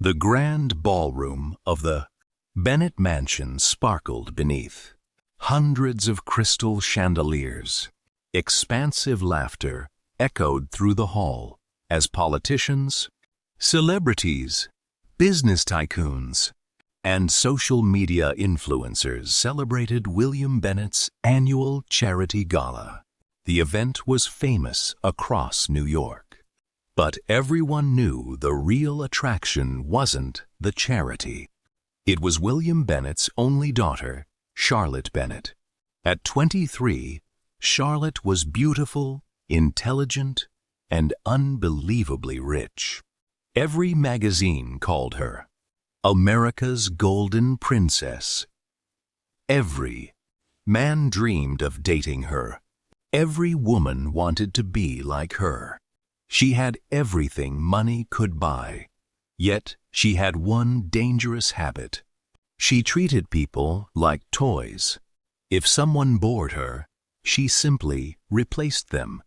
The grand ballroom of the Bennett mansion sparkled beneath. Hundreds of crystal chandeliers. Expansive laughter echoed through the hall as politicians, celebrities, business tycoons, and social media influencers celebrated William Bennett's annual charity gala. The event was famous across New York. But everyone knew the real attraction wasn't the charity. It was William Bennett's only daughter, Charlotte Bennett. At 23, Charlotte was beautiful, intelligent, and unbelievably rich. Every magazine called her America's Golden Princess. Every man dreamed of dating her. Every woman wanted to be like her. She had everything money could buy. Yet she had one dangerous habit. She treated people like toys. If someone bored her, she simply replaced them.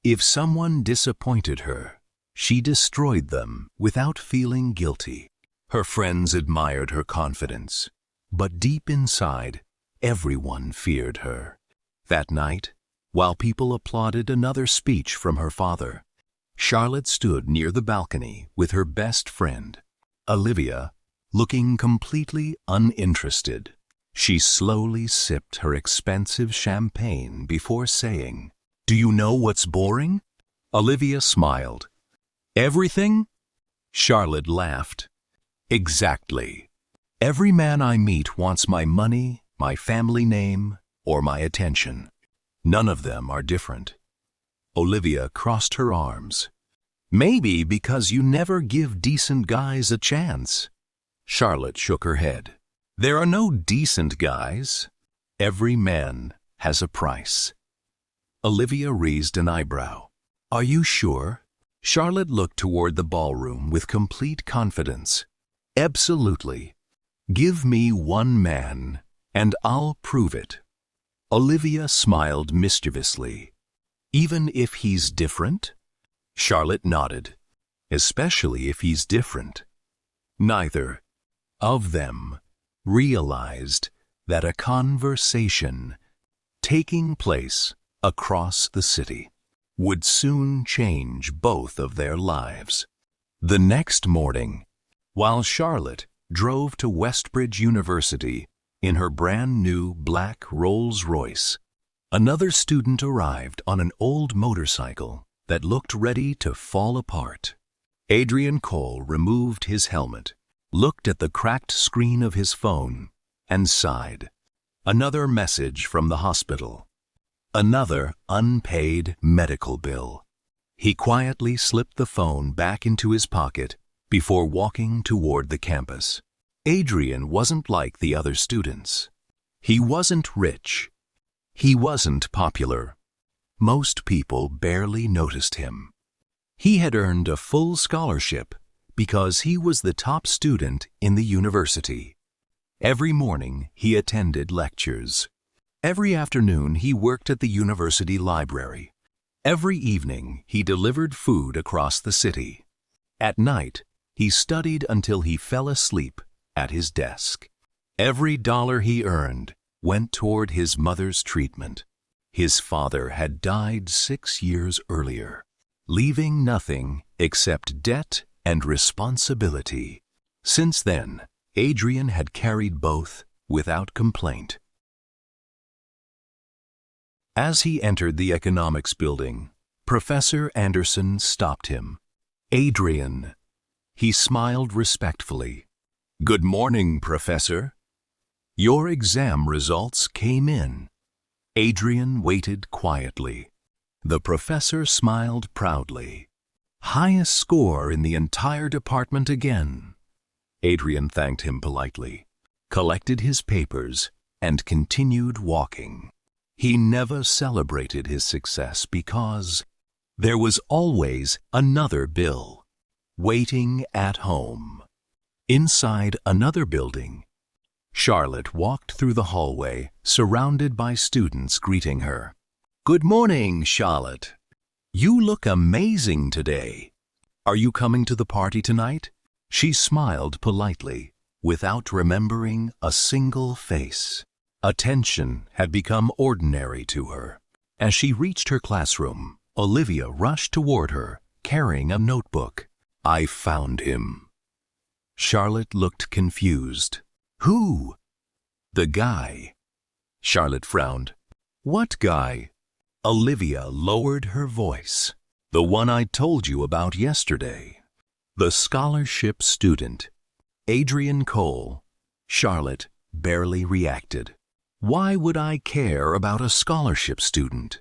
If someone disappointed her, she destroyed them without feeling guilty. Her friends admired her confidence, but deep inside, everyone feared her. That night, while people applauded another speech from her father, Charlotte stood near the balcony with her best friend, Olivia, looking completely uninterested. She slowly sipped her expensive champagne before saying, "Do you know what's boring?" Olivia smiled. "Everything?" Charlotte laughed. "Exactly. Every man I meet wants my money, my family name, or my attention. None of them are different." Olivia crossed her arms. "Maybe because you never give decent guys a chance." Charlotte shook her head. "There are no decent guys. Every man has a price." Olivia raised an eyebrow. "Are you sure?" Charlotte looked toward the ballroom with complete confidence. "Absolutely. Give me one man, and I'll prove it." Olivia smiled mischievously. "Even if he's different?" Charlotte nodded. "Especially if he's different." Neither of them realized that a conversation taking place across the city would soon change both of their lives. The next morning, while Charlotte drove to Westbridge University in her brand new black Rolls-Royce, another student arrived on an old motorcycle that looked ready to fall apart. Adrian Cole removed his helmet, looked at the cracked screen of his phone, and sighed. Another message from the hospital. Another unpaid medical bill. He quietly slipped the phone back into his pocket before walking toward the campus. Adrian wasn't like the other students. He wasn't rich. He wasn't popular. Most people barely noticed him. He had earned a full scholarship because he was the top student in the university. Every morning he attended lectures. Every afternoon he worked at the university library. Every evening he delivered food across the city. At night, he studied until he fell asleep at his desk. Every dollar he earned went toward his mother's treatment. His father had died 6 years earlier, leaving nothing except debt and responsibility. Since then, Adrian had carried both without complaint. As he entered the economics building, Professor Anderson stopped him. "Adrian." He smiled respectfully. "Good morning, Professor. Your exam results came in." Adrian waited quietly. The professor smiled proudly. "Highest score in the entire department again." Adrian thanked him politely, collected his papers, and continued walking. He never celebrated his success because there was always another bill waiting at home. Inside another building, Charlotte walked through the hallway, surrounded by students greeting her. "Good morning, Charlotte. You look amazing today. Are you coming to the party tonight?" She smiled politely, without remembering a single face. Attention had become ordinary to her. As she reached her classroom, Olivia rushed toward her, carrying a notebook. "I found him." Charlotte looked confused. "Who?" "The guy." Charlotte frowned. "What guy?" Olivia lowered her voice. "The one I told you about yesterday. The scholarship student. Adrian Cole." Charlotte barely reacted. "Why would I care about a scholarship student?"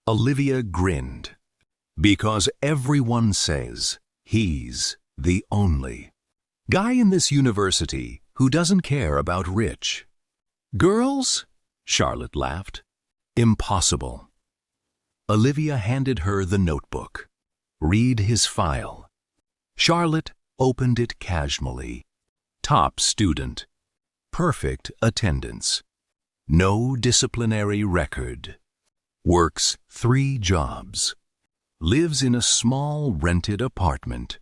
Olivia grinned. "Because everyone says he's the only guy in this university who doesn't care about rich girls." Charlotte laughed. "Impossible." Olivia handed her the notebook. "Read his file." Charlotte opened it casually. Top student. Perfect attendance. No disciplinary record. Works 3 jobs. Lives in a small rented apartment.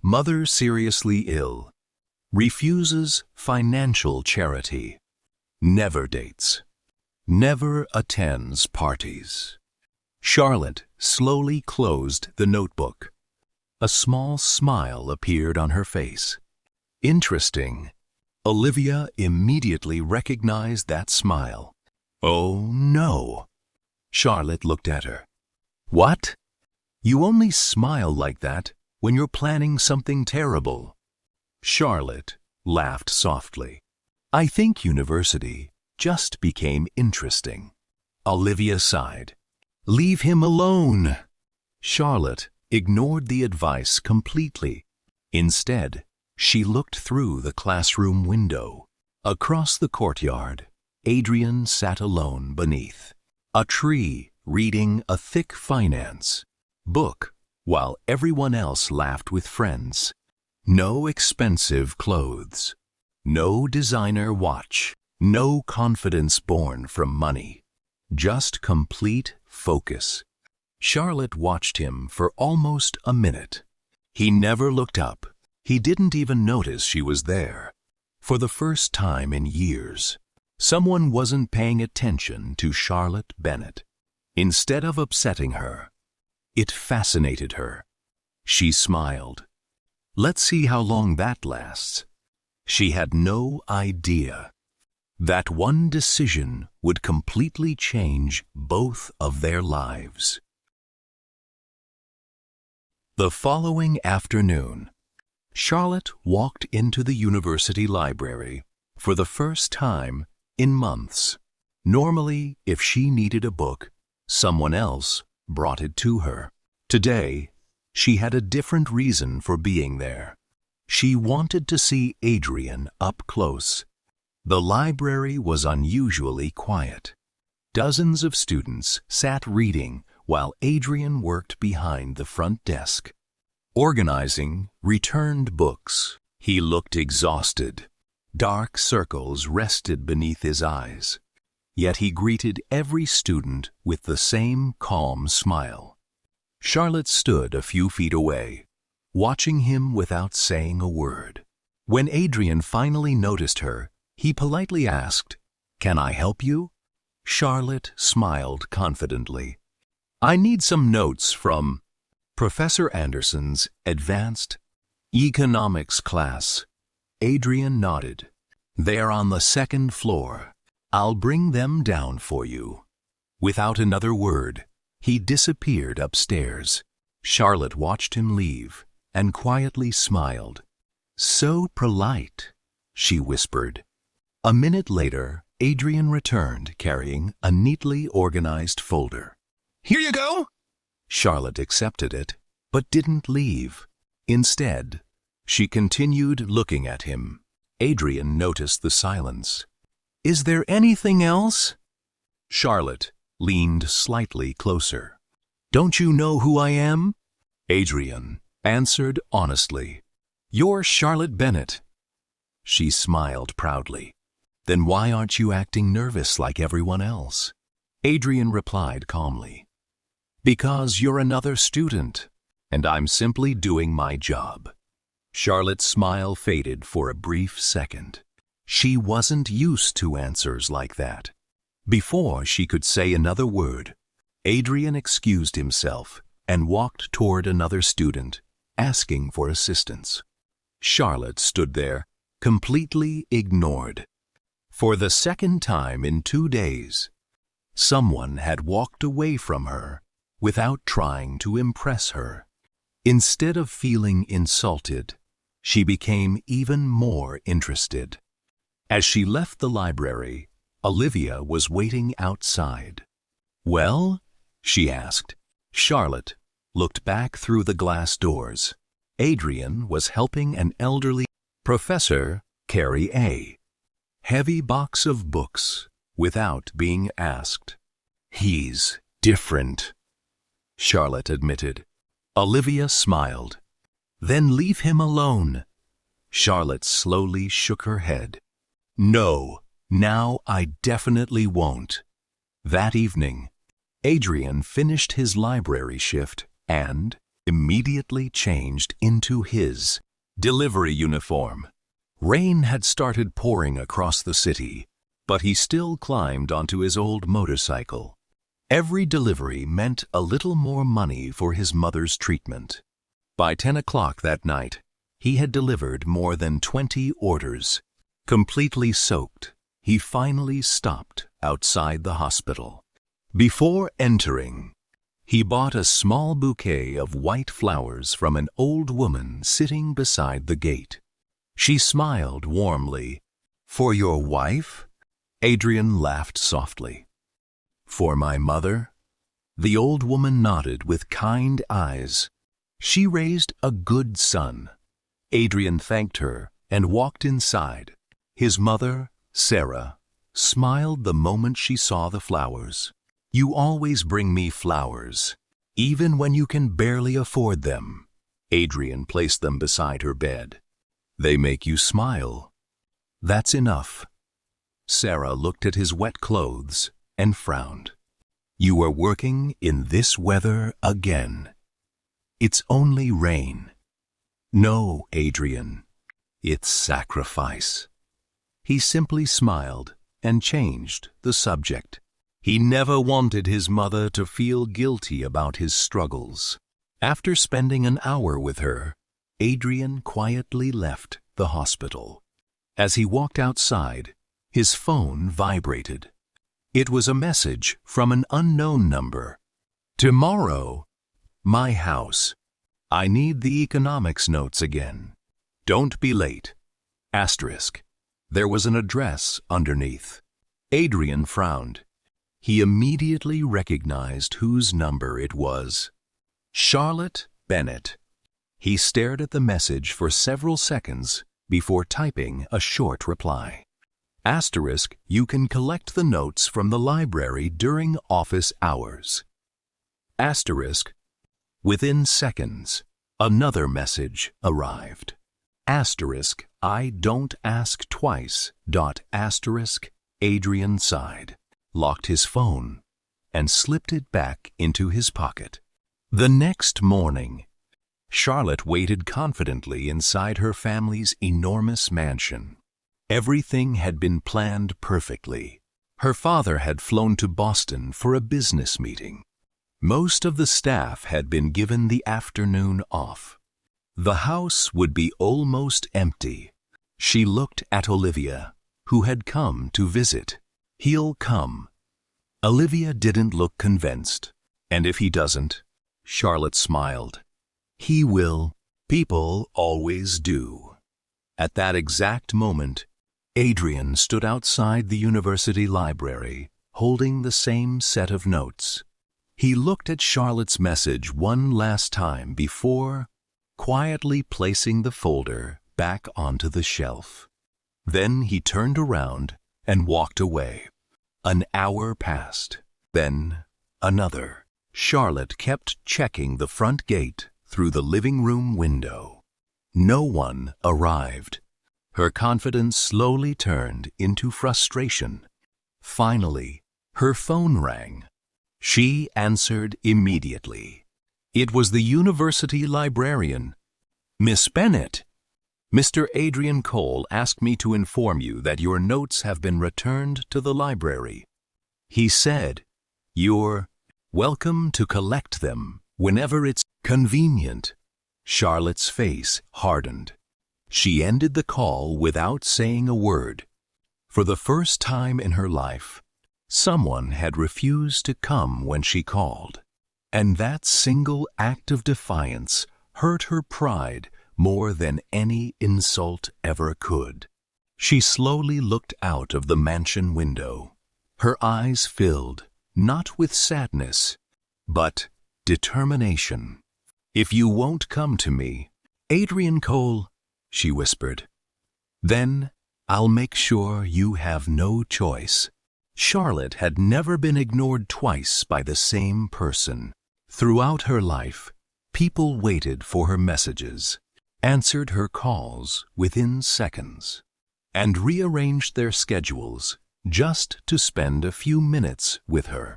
Mother seriously ill. Refuses financial charity. Never dates. Never attends parties. Charlotte slowly closed the notebook. A small smile appeared on her face. Interesting. Olivia immediately recognized that smile. "Oh, no." Charlotte looked at her. "What? You only smile like that when you're planning something terrible." Charlotte laughed softly. "I think university just became interesting." Olivia sighed. "Leave him alone." Charlotte ignored the advice completely. Instead, she looked through the classroom window. Across the courtyard, Adrian sat alone beneath a tree, reading a thick finance book, while everyone else laughed with friends. No expensive clothes, no designer watch, no confidence born from money, just complete focus. Charlotte watched him for almost a minute. He never looked up. He didn't even notice she was there. For the first time in years, someone wasn't paying attention to Charlotte Bennett. Instead of upsetting her, it fascinated her. She smiled. Let's see how long that lasts. She had no idea that one decision would completely change both of their lives. The following afternoon, Charlotte walked into the university library for the first time in months. Normally, if she needed a book, someone else brought it to her. Today, she had a different reason for being there. She wanted to see Adrian up close. The library was unusually quiet. Dozens of students sat reading while Adrian worked behind the front desk, organizing returned books. He looked exhausted. Dark circles rested beneath his eyes. Yet he greeted every student with the same calm smile. Charlotte stood a few feet away, watching him without saying a word. When Adrian finally noticed her, he politely asked, "Can I help you?" Charlotte smiled confidently. "I need some notes from Professor Anderson's advanced economics class." Adrian nodded. "They're on the second floor. I'll bring them down for you." Without another word, he disappeared upstairs. Charlotte watched him leave and quietly smiled. "So polite," she whispered. A minute later, Adrian returned carrying a neatly organized folder. "Here you go." Charlotte accepted it, but didn't leave. Instead, she continued looking at him. Adrian noticed the silence. "Is there anything else?" Charlotte leaned slightly closer. "Don't you know who I am?" Adrian answered honestly. "You're Charlotte Bennett." She smiled proudly. "Then why aren't you acting nervous like everyone else?" Adrian replied calmly. "Because you're another student, and I'm simply doing my job." Charlotte's smile faded for a brief second. She wasn't used to answers like that. Before she could say another word, Adrian excused himself and walked toward another student, asking for assistance. Charlotte stood there, completely ignored. For the second time in 2 days, someone had walked away from her without trying to impress her. Instead of feeling insulted, she became even more interested. As she left the library, Olivia was waiting outside. "Well?" she asked. Charlotte looked back through the glass doors. Adrian was helping an elderly Professor carry a heavy box of books without being asked. "He's different," Charlotte admitted. Olivia smiled. "Then leave him alone." Charlotte slowly shook her head. "No, now I definitely won't." That evening, Adrian finished his library shift and immediately changed into his delivery uniform. Rain had started pouring across the city, but he still climbed onto his old motorcycle. Every delivery meant a little more money for his mother's treatment. By 10 o'clock that night, he had delivered more than 20 orders. Completely soaked, he finally stopped outside the hospital. Before entering, he bought a small bouquet of white flowers from an old woman sitting beside the gate. She smiled warmly. "For your wife?" Adrian laughed softly. "For my mother?" The old woman nodded with kind eyes. She raised a good son. Adrian thanked her and walked inside. His mother, Sarah, smiled the moment she saw the flowers. "You always bring me flowers, even when you can barely afford them." Adrian placed them beside her bed. "They make you smile." "That's enough." Sarah looked at his wet clothes and frowned. "You are working in this weather again." "It's only rain." "No, Adrian, it's sacrifice." He simply smiled and changed the subject. He never wanted his mother to feel guilty about his struggles. After spending an hour with her, Adrian quietly left the hospital. As he walked outside, his phone vibrated. It was a message from an unknown number. "Tomorrow, my house. I need the economics notes again. Don't be late. Asterisk." There was an address underneath. Adrian frowned. He immediately recognized whose number it was. Charlotte Bennett. He stared at the message for several seconds before typing a short reply. Asterisk, you can collect the notes from the library during office hours. Asterisk, within seconds, another message arrived. Asterisk, I don't ask twice. Asterisk, Adrian sighed, locked his phone, and slipped it back into his pocket. The next morning, Charlotte waited confidently inside her family's enormous mansion. Everything had been planned perfectly. Her father had flown to Boston for a business meeting. Most of the staff had been given the afternoon off. The house would be almost empty. She looked at Olivia, who had come to visit. He'll come. Olivia didn't look convinced. And if he doesn't, Charlotte smiled. He will. People always do. At that exact moment, Adrian stood outside the university library, holding the same set of notes. He looked at Charlotte's message one last time before quietly placing the folder back onto the shelf. Then he turned around and walked away. An hour passed, then another. Charlotte kept checking the front gate through the living room window. No one arrived. Her confidence slowly turned into frustration. Finally, her phone rang. She answered immediately. It was the university librarian. "Miss Bennett," Mr. Adrian Cole asked me to inform you that your notes have been returned to the library. He said, "You're welcome to collect them whenever it's convenient." Charlotte's face hardened. She ended the call without saying a word. For the first time in her life, someone had refused to come when she called. And that single act of defiance hurt her pride more than any insult ever could. She slowly looked out of the mansion window. Her eyes filled, not with sadness, but determination. "If you won't come to me, Adrian Cole," she whispered, "then I'll make sure you have no choice." Charlotte had never been ignored twice by the same person. Throughout her life, people waited for her messages, answered her calls within seconds, and rearranged their schedules just to spend a few minutes with her.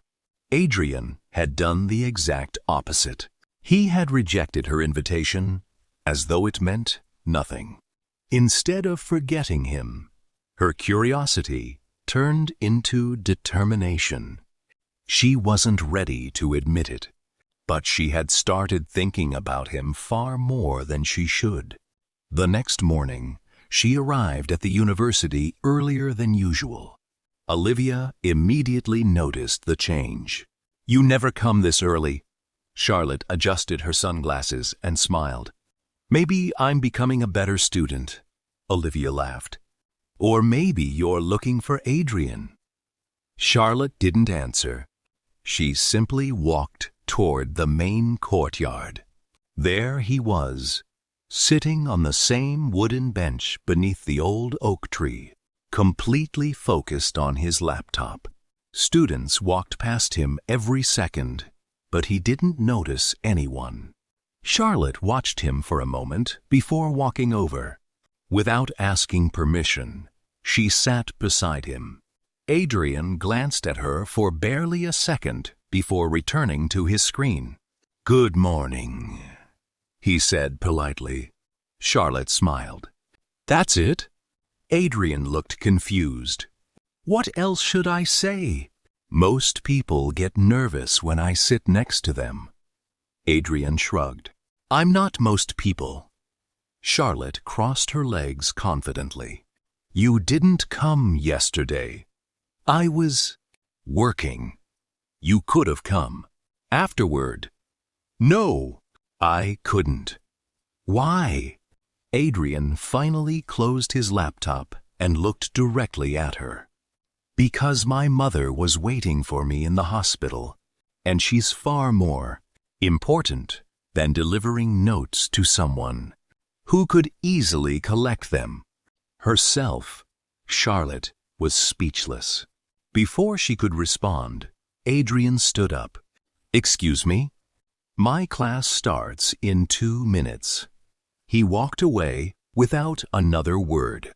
Adrian had done the exact opposite. He had rejected her invitation as though it meant nothing. Instead of forgetting him, her curiosity turned into determination. She wasn't ready to admit it, but she had started thinking about him far more than she should. The next morning, she arrived at the university earlier than usual. Olivia immediately noticed the change. "You never come this early." Charlotte adjusted her sunglasses and smiled. "Maybe I'm becoming a better student," Olivia laughed. "Or maybe you're looking for Adrian." Charlotte didn't answer. She simply walked toward the main courtyard. There he was, sitting on the same wooden bench beneath the old oak tree, completely focused on his laptop. Students walked past him every second, but he didn't notice anyone. Charlotte watched him for a moment before walking over. Without asking permission, she sat beside him. Adrian glanced at her for barely a second before returning to his screen. "Good morning," he said politely. Charlotte smiled. "That's it?" Adrian looked confused. "What else should I say? Most people get nervous when I sit next to them." Adrian shrugged. "I'm not most people." Charlotte crossed her legs confidently. "You didn't come yesterday." "I was working." "You could have come afterward." "No, I couldn't." "Why?" Adrian finally closed his laptop and looked directly at her. "Because my mother was waiting for me in the hospital, and she's far more important than delivering notes to someone who could easily collect them." Herself, Charlotte was speechless. Before she could respond, Adrian stood up. "Excuse me? My class starts in 2 minutes." He walked away without another word.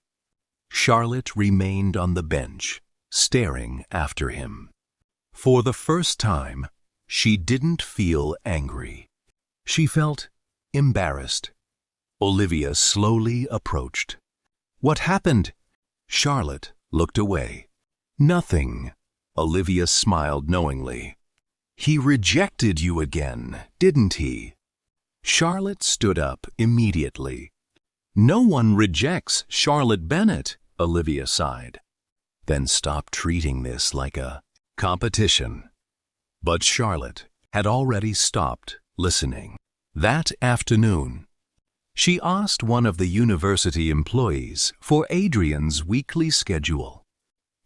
Charlotte remained on the bench, staring after him. For the first time, she didn't feel angry. She felt embarrassed. Olivia slowly approached. "What happened?" Charlotte looked away. "Nothing." Olivia smiled knowingly. "He rejected you again, didn't he?" Charlotte stood up immediately. "No one rejects Charlotte Bennett," Olivia sighed. "Then stop treating this like a competition." But Charlotte had already stopped listening. That afternoon, she asked one of the university employees for Adrian's weekly schedule.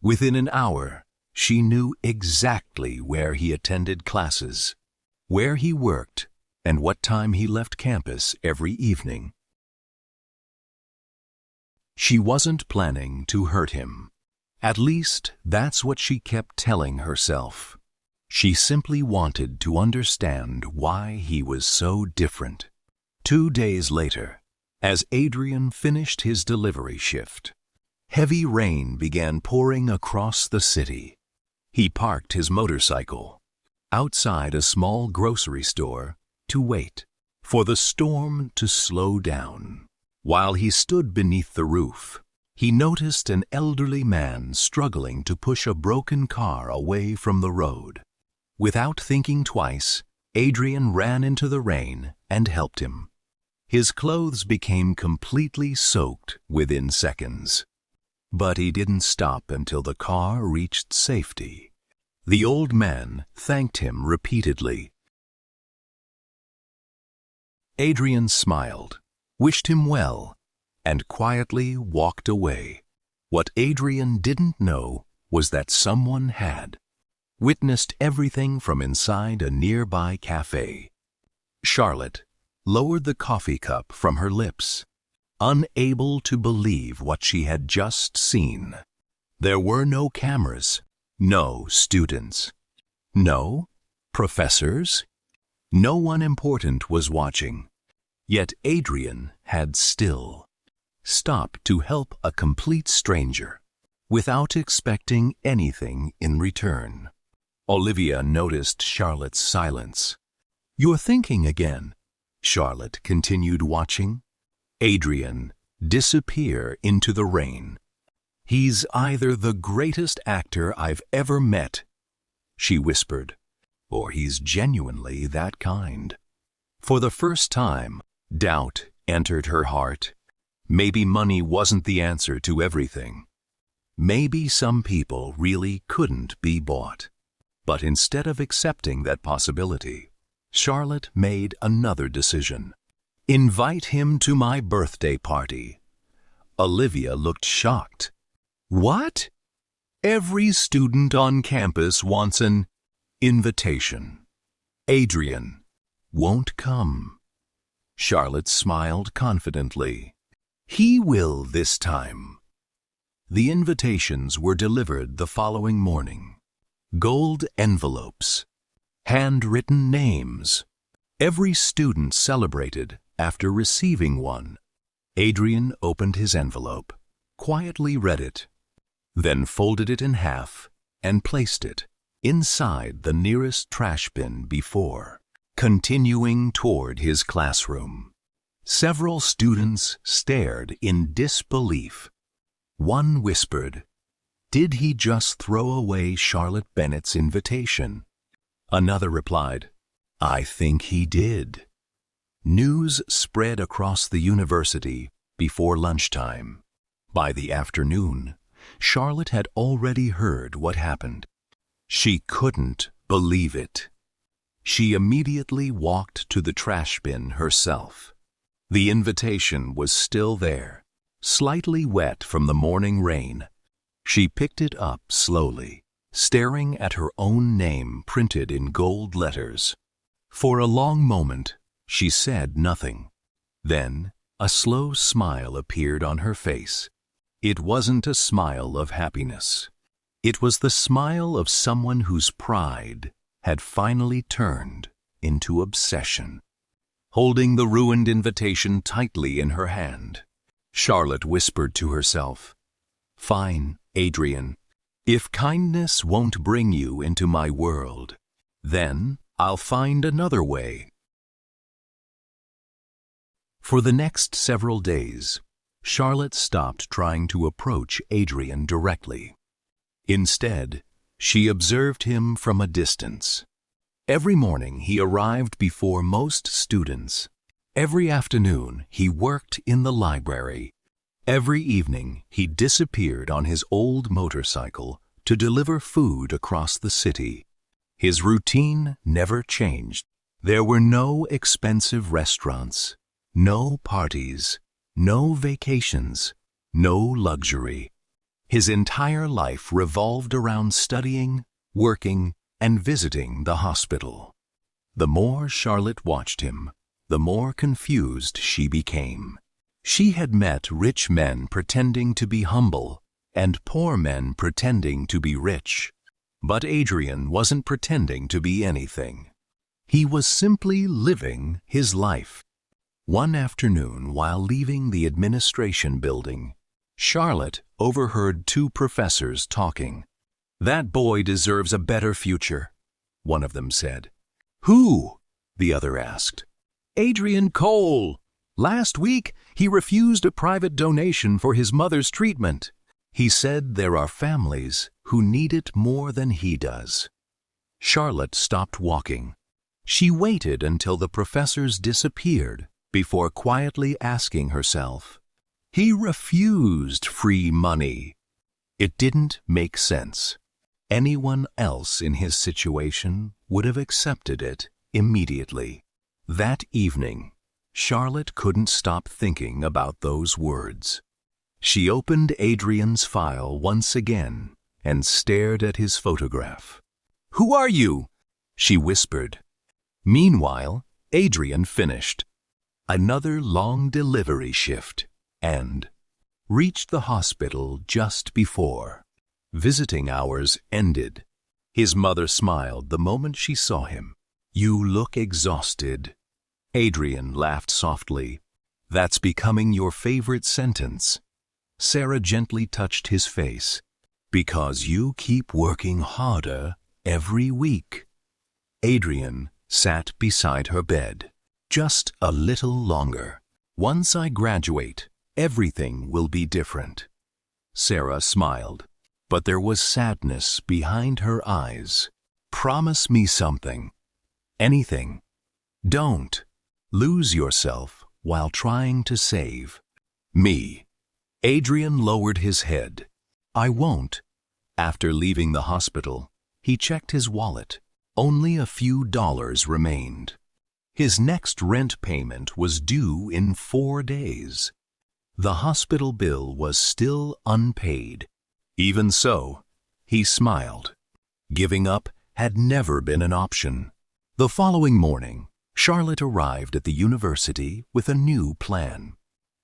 Within an hour, she knew exactly where he attended classes, where he worked, and what time he left campus every evening. She wasn't planning to hurt him. At least, that's what she kept telling herself. She simply wanted to understand why he was so different. 2 days later, as Adrian finished his delivery shift, heavy rain began pouring across the city. He parked his motorcycle outside a small grocery store to wait for the storm to slow down. While he stood beneath the roof, he noticed an elderly man struggling to push a broken car away from the road. Without thinking twice, Adrian ran into the rain and helped him. His clothes became completely soaked within seconds. But he didn't stop until the car reached safety. The old man thanked him repeatedly. Adrian smiled, wished him well, and quietly walked away. What Adrian didn't know was that someone had witnessed everything from inside a nearby cafe. Charlotte lowered the coffee cup from her lips, unable to believe what she had just seen. There were no cameras, no students, no professors. No one important was watching. Yet Adrian had still stopped to help a complete stranger without expecting anything in return. Olivia noticed Charlotte's silence. "You're thinking again." Charlotte continued watching Adrian disappear into the rain. "He's either the greatest actor I've ever met," she whispered, "or he's genuinely that kind." For the first time, doubt entered her heart. Maybe money wasn't the answer to everything. Maybe some people really couldn't be bought. But instead of accepting that possibility, Charlotte made another decision. "Invite him to my birthday party." Olivia looked shocked. "What?" "Every student on campus wants an invitation. Adrian won't come." Charlotte smiled confidently. "He will this time." The invitations were delivered the following morning. Gold envelopes, handwritten names. Every student celebrated after receiving one. Adrian opened his envelope, quietly read it, then folded it in half and placed it inside the nearest trash bin before continuing toward his classroom. Several students stared in disbelief. One whispered, "Did he just throw away Charlotte Bennett's invitation?" Another replied, "I think he did." News spread across the university before lunchtime. By the afternoon, Charlotte had already heard what happened. She couldn't believe it. She immediately walked to the trash bin herself. The invitation was still there, slightly wet from the morning rain. She picked it up slowly, staring at her own name printed in gold letters. For a long moment, she said nothing. Then, a slow smile appeared on her face. It wasn't a smile of happiness. It was the smile of someone whose pride had finally turned into obsession. Holding the ruined invitation tightly in her hand, Charlotte whispered to herself, "Fine, Adrian. If kindness won't bring you into my world, then I'll find another way." For the next several days, Charlotte stopped trying to approach Adrian directly. Instead, she observed him from a distance. Every morning he arrived before most students. Every afternoon he worked in the library. Every evening he disappeared on his old motorcycle to deliver food across the city. His routine never changed. There were no expensive restaurants, no parties, no vacations, no luxury. His entire life revolved around studying, working, and visiting the hospital. The more Charlotte watched him, the more confused she became. She had met rich men pretending to be humble and poor men pretending to be rich. But Adrian wasn't pretending to be anything. He was simply living his life. One afternoon, while leaving the administration building, Charlotte overheard two professors talking. "That boy deserves a better future," one of them said. "Who?" the other asked. "Adrian Cole," Last week, he refused a private donation for his mother's treatment. He said there are families who need it more than he does. Charlotte stopped walking. She waited until the professors disappeared before quietly asking herself, he refused free money. It didn't make sense. Anyone else in his situation would have accepted it immediately. That evening, Charlotte couldn't stop thinking about those words. She opened Adrian's file once again and stared at his photograph. "Who are you?" she whispered. Meanwhile, Adrian finished another long delivery shift and reached the hospital just before visiting hours ended. His mother smiled the moment she saw him. "You look exhausted." Adrian laughed softly. "That's becoming your favorite sentence." Sarah gently touched his face. "Because you keep working harder every week." Adrian sat beside her bed. "Just a little longer. Once I graduate, everything will be different." Sarah smiled, but there was sadness behind her eyes. "Promise me something. Anything. Don't lose yourself while trying to save me." Adrian lowered his head. "I won't." After leaving the hospital, he checked his wallet. Only a few dollars remained. His next rent payment was due in 4 days. The hospital bill was still unpaid. Even so, he smiled. Giving up had never been an option. The following morning, Charlotte arrived at the university with a new plan.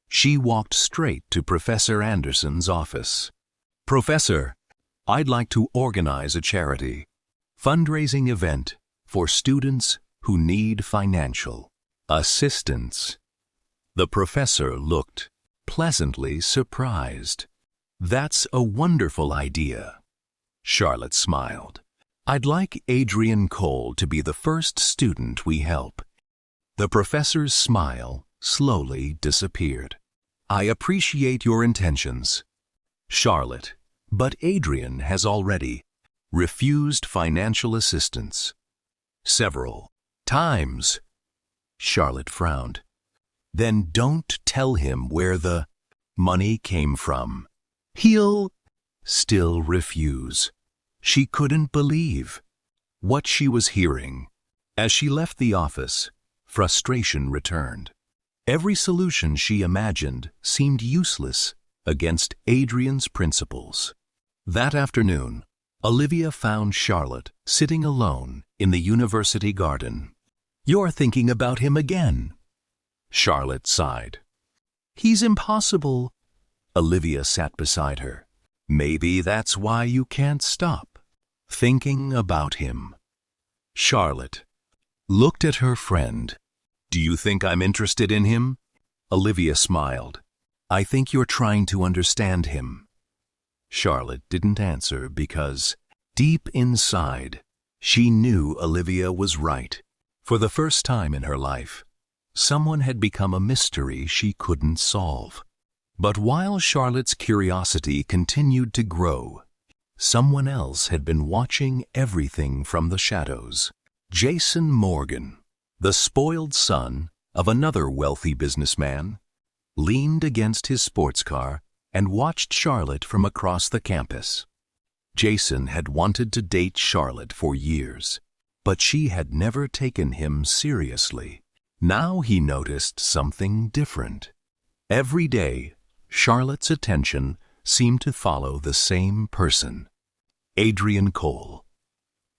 She walked straight to Professor Anderson's office. "Professor, I'd like to organize a charity fundraising event for students who need financial assistance." The professor looked pleasantly surprised. "That's a wonderful idea." Charlotte smiled. "I'd like Adrian Cole to be the first student we help." The professor's smile slowly disappeared. "I appreciate your intentions, Charlotte, but Adrian has already refused financial assistance several times." Charlotte frowned. "Then don't tell him where the money came from. He'll still refuse." She couldn't believe what she was hearing. As she left the office, frustration returned. Every solution she imagined seemed useless against Adrian's principles. That afternoon, Olivia found Charlotte sitting alone in the university garden. "You're thinking about him again." Charlotte sighed. "He's impossible." Olivia sat beside her. "Maybe that's why you can't stop thinking about him." Charlotte looked at her friend. "Do you think I'm interested in him?" Olivia smiled. "I think you're trying to understand him." Charlotte didn't answer because, deep inside, she knew Olivia was right. For the first time in her life, someone had become a mystery she couldn't solve. But while Charlotte's curiosity continued to grow, someone else had been watching everything from the shadows. Jason Morgan, the spoiled son of another wealthy businessman, leaned against his sports car and watched Charlotte from across the campus. Jason had wanted to date Charlotte for years, but she had never taken him seriously. Now he noticed something different. Every day, Charlotte's attention seemed to follow the same person, Adrian Cole.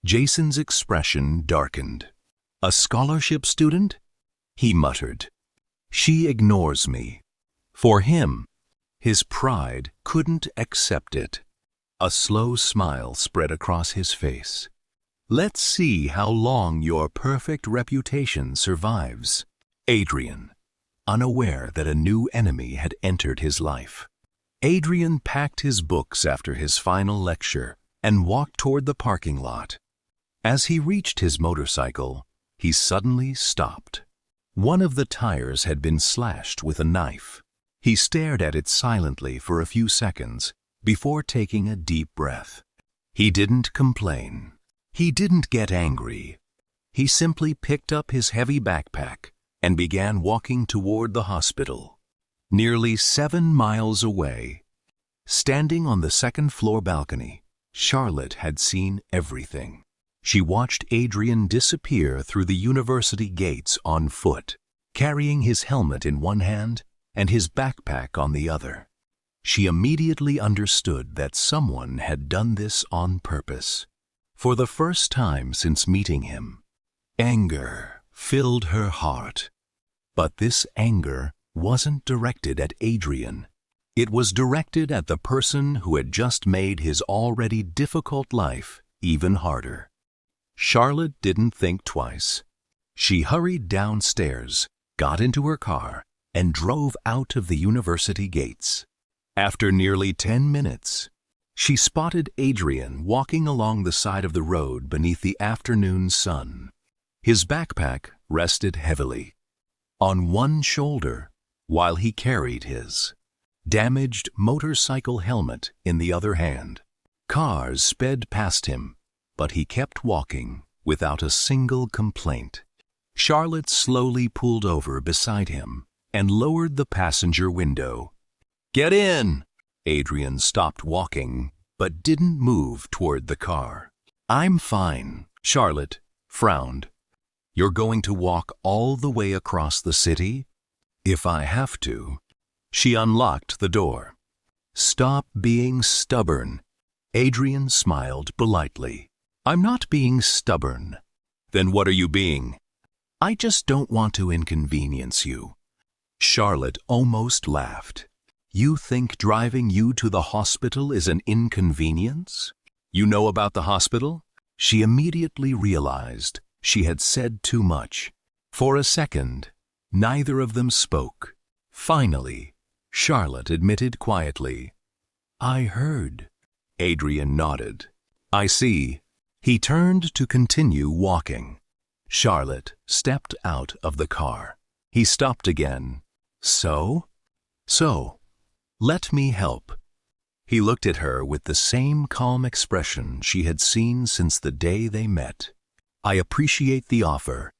Jason's expression darkened. "A scholarship student?" he muttered. "She ignores me." For him, his pride couldn't accept it. A slow smile spread across his face. "Let's see how long your perfect reputation survives." Adrian, unaware that a new enemy had entered his life. Adrian packed his books after his final lecture and walked toward the parking lot. As he reached his motorcycle, he suddenly stopped. One of the tires had been slashed with a knife. He stared at it silently for a few seconds before taking a deep breath. He didn't complain. He didn't get angry. He simply picked up his heavy backpack and began walking toward the hospital. Nearly 7 miles away, standing on the second-floor balcony, Charlotte had seen everything. She watched Adrian disappear through the university gates on foot, carrying his helmet in one hand and his backpack on the other. She immediately understood that someone had done this on purpose. For the first time since meeting him, anger filled her heart. But this anger wasn't directed at Adrian. It was directed at the person who had just made his already difficult life even harder. Charlotte didn't think twice. She hurried downstairs, got into her car, and drove out of the university gates. After nearly 10 minutes, she spotted Adrian walking along the side of the road beneath the afternoon sun. His backpack rested heavily on one shoulder while he carried his damaged motorcycle helmet in the other hand. Cars sped past him, but he kept walking without a single complaint. Charlotte slowly pulled over beside him and lowered the passenger window. "Get in!" Adrian stopped walking, but didn't move toward the car. "I'm fine," Charlotte frowned. "You're going to walk all the way across the city?" "If I have to." She unlocked the door. "Stop being stubborn." Adrian smiled politely. "I'm not being stubborn." "Then what are you being?" "I just don't want to inconvenience you." Charlotte almost laughed. "You think driving you to the hospital is an inconvenience? You know about the hospital?" She immediately realized she had said too much. For a second, neither of them spoke. Finally, Charlotte admitted quietly, "I heard." Adrian nodded. "I see." He turned to continue walking. Charlotte stepped out of the car. He stopped again. So, let me help." He looked at her with the same calm expression she had seen since the day they met. "I appreciate the offer.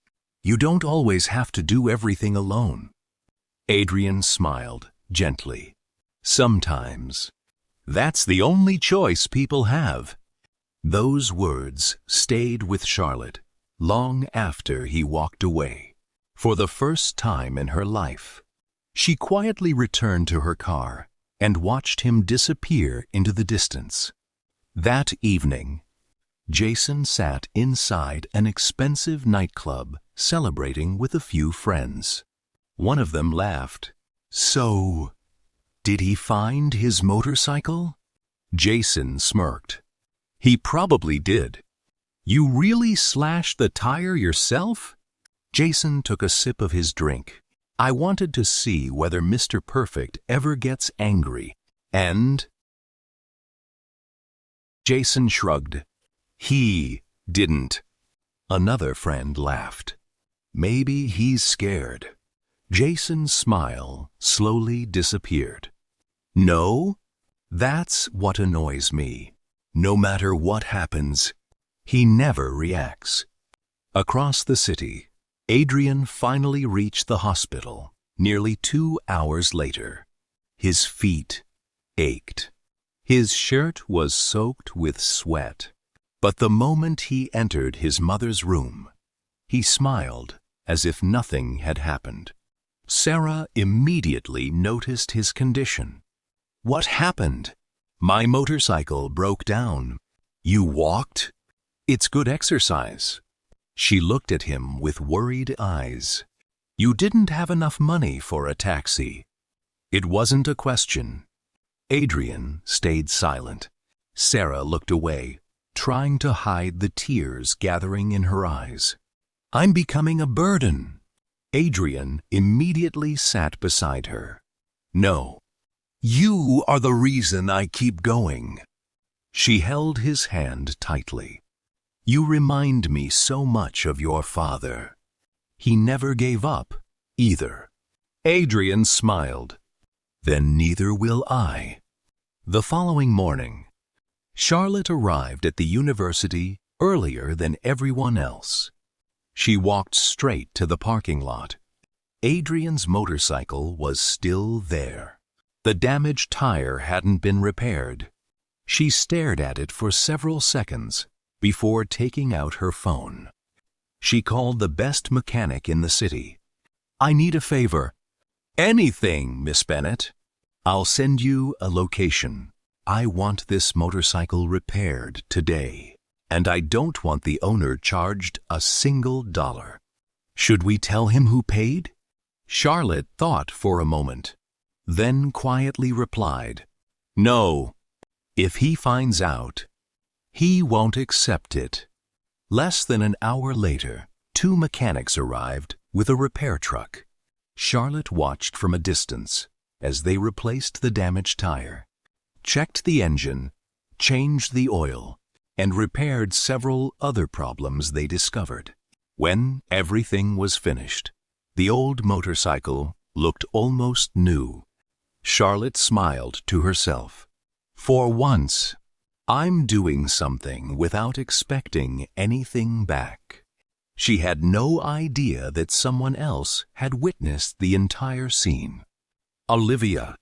You don't always have to do everything alone." Adrian smiled gently. "Sometimes. That's the only choice people have." Those words stayed with Charlotte long after he walked away. For the first time in her life, she quietly returned to her car and watched him disappear into the distance. That evening, Jason sat inside an expensive nightclub celebrating with a few friends. One of them laughed. "So, did he find his motorcycle?" Jason smirked. "He probably did." "You really slashed the tire yourself?" Jason took a sip of his drink. "I wanted to see whether Mr. Perfect ever gets angry, and—" Jason shrugged. "He didn't." Another friend laughed. "Maybe he's scared." Jason's smile slowly disappeared. "No, that's what annoys me. No matter what happens, he never reacts." Across the city, Adrian finally reached the hospital nearly 2 hours later. His feet ached. His shirt was soaked with sweat. But the moment he entered his mother's room, he smiled as if nothing had happened. Sarah immediately noticed his condition. "What happened?" "My motorcycle broke down." "You walked?" "It's good exercise." She looked at him with worried eyes. "You didn't have enough money for a taxi." It wasn't a question. Adrian stayed silent. Sarah looked away, trying to hide the tears gathering in her eyes. "I'm becoming a burden." Adrian immediately sat beside her. "No, you are the reason I keep going." She held his hand tightly. "You remind me so much of your father. He never gave up either. Adrian smiled. Then neither will I. The following morning, Charlotte arrived at the university earlier than everyone else. She walked straight to the parking lot. Adrian's motorcycle was still there. The damaged tire hadn't been repaired. She stared at it for several seconds before taking out her phone. She called the best mechanic in the city. "I need a favor." "Anything, Miss Bennett. I'll send you a location. I want this motorcycle repaired today, and I don't want the owner charged a single dollar." "Should we tell him who paid?" Charlotte thought for a moment, then quietly replied, "No. If he finds out, he won't accept it." Less than an hour later, 2 mechanics arrived with a repair truck. Charlotte watched from a distance as they replaced the damaged tire, checked the engine, changed the oil, and repaired several other problems they discovered. When everything was finished, the old motorcycle looked almost new. Charlotte smiled to herself. For once, I'm doing something without expecting anything back. She had no idea that someone else had witnessed the entire scene. "Olivia."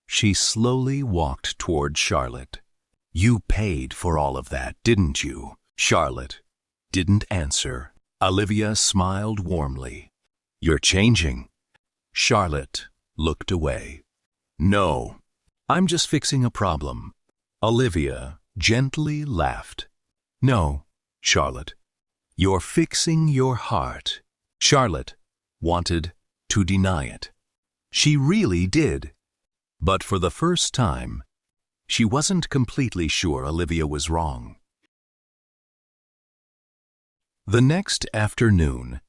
She slowly walked toward Charlotte. "You paid for all of that, didn't you?" Charlotte didn't answer. Olivia smiled warmly. "You're changing." Charlotte looked away. "No, I'm just fixing a problem." Olivia gently laughed. "No, Charlotte, you're fixing your heart." Charlotte wanted to deny it. She really did. But for the first time, she wasn't completely sure Olivia was wrong. The next afternoon,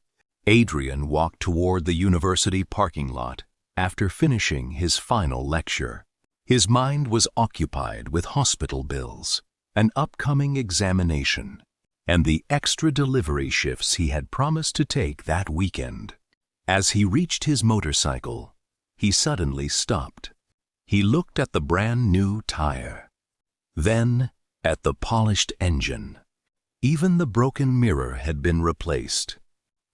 Adrian walked toward the university parking lot after finishing his final lecture. His mind was occupied with hospital bills, an upcoming examination, and the extra delivery shifts he had promised to take that weekend. As he reached his motorcycle, he suddenly stopped. He looked at the brand-new tire, then at the polished engine. Even the broken mirror had been replaced.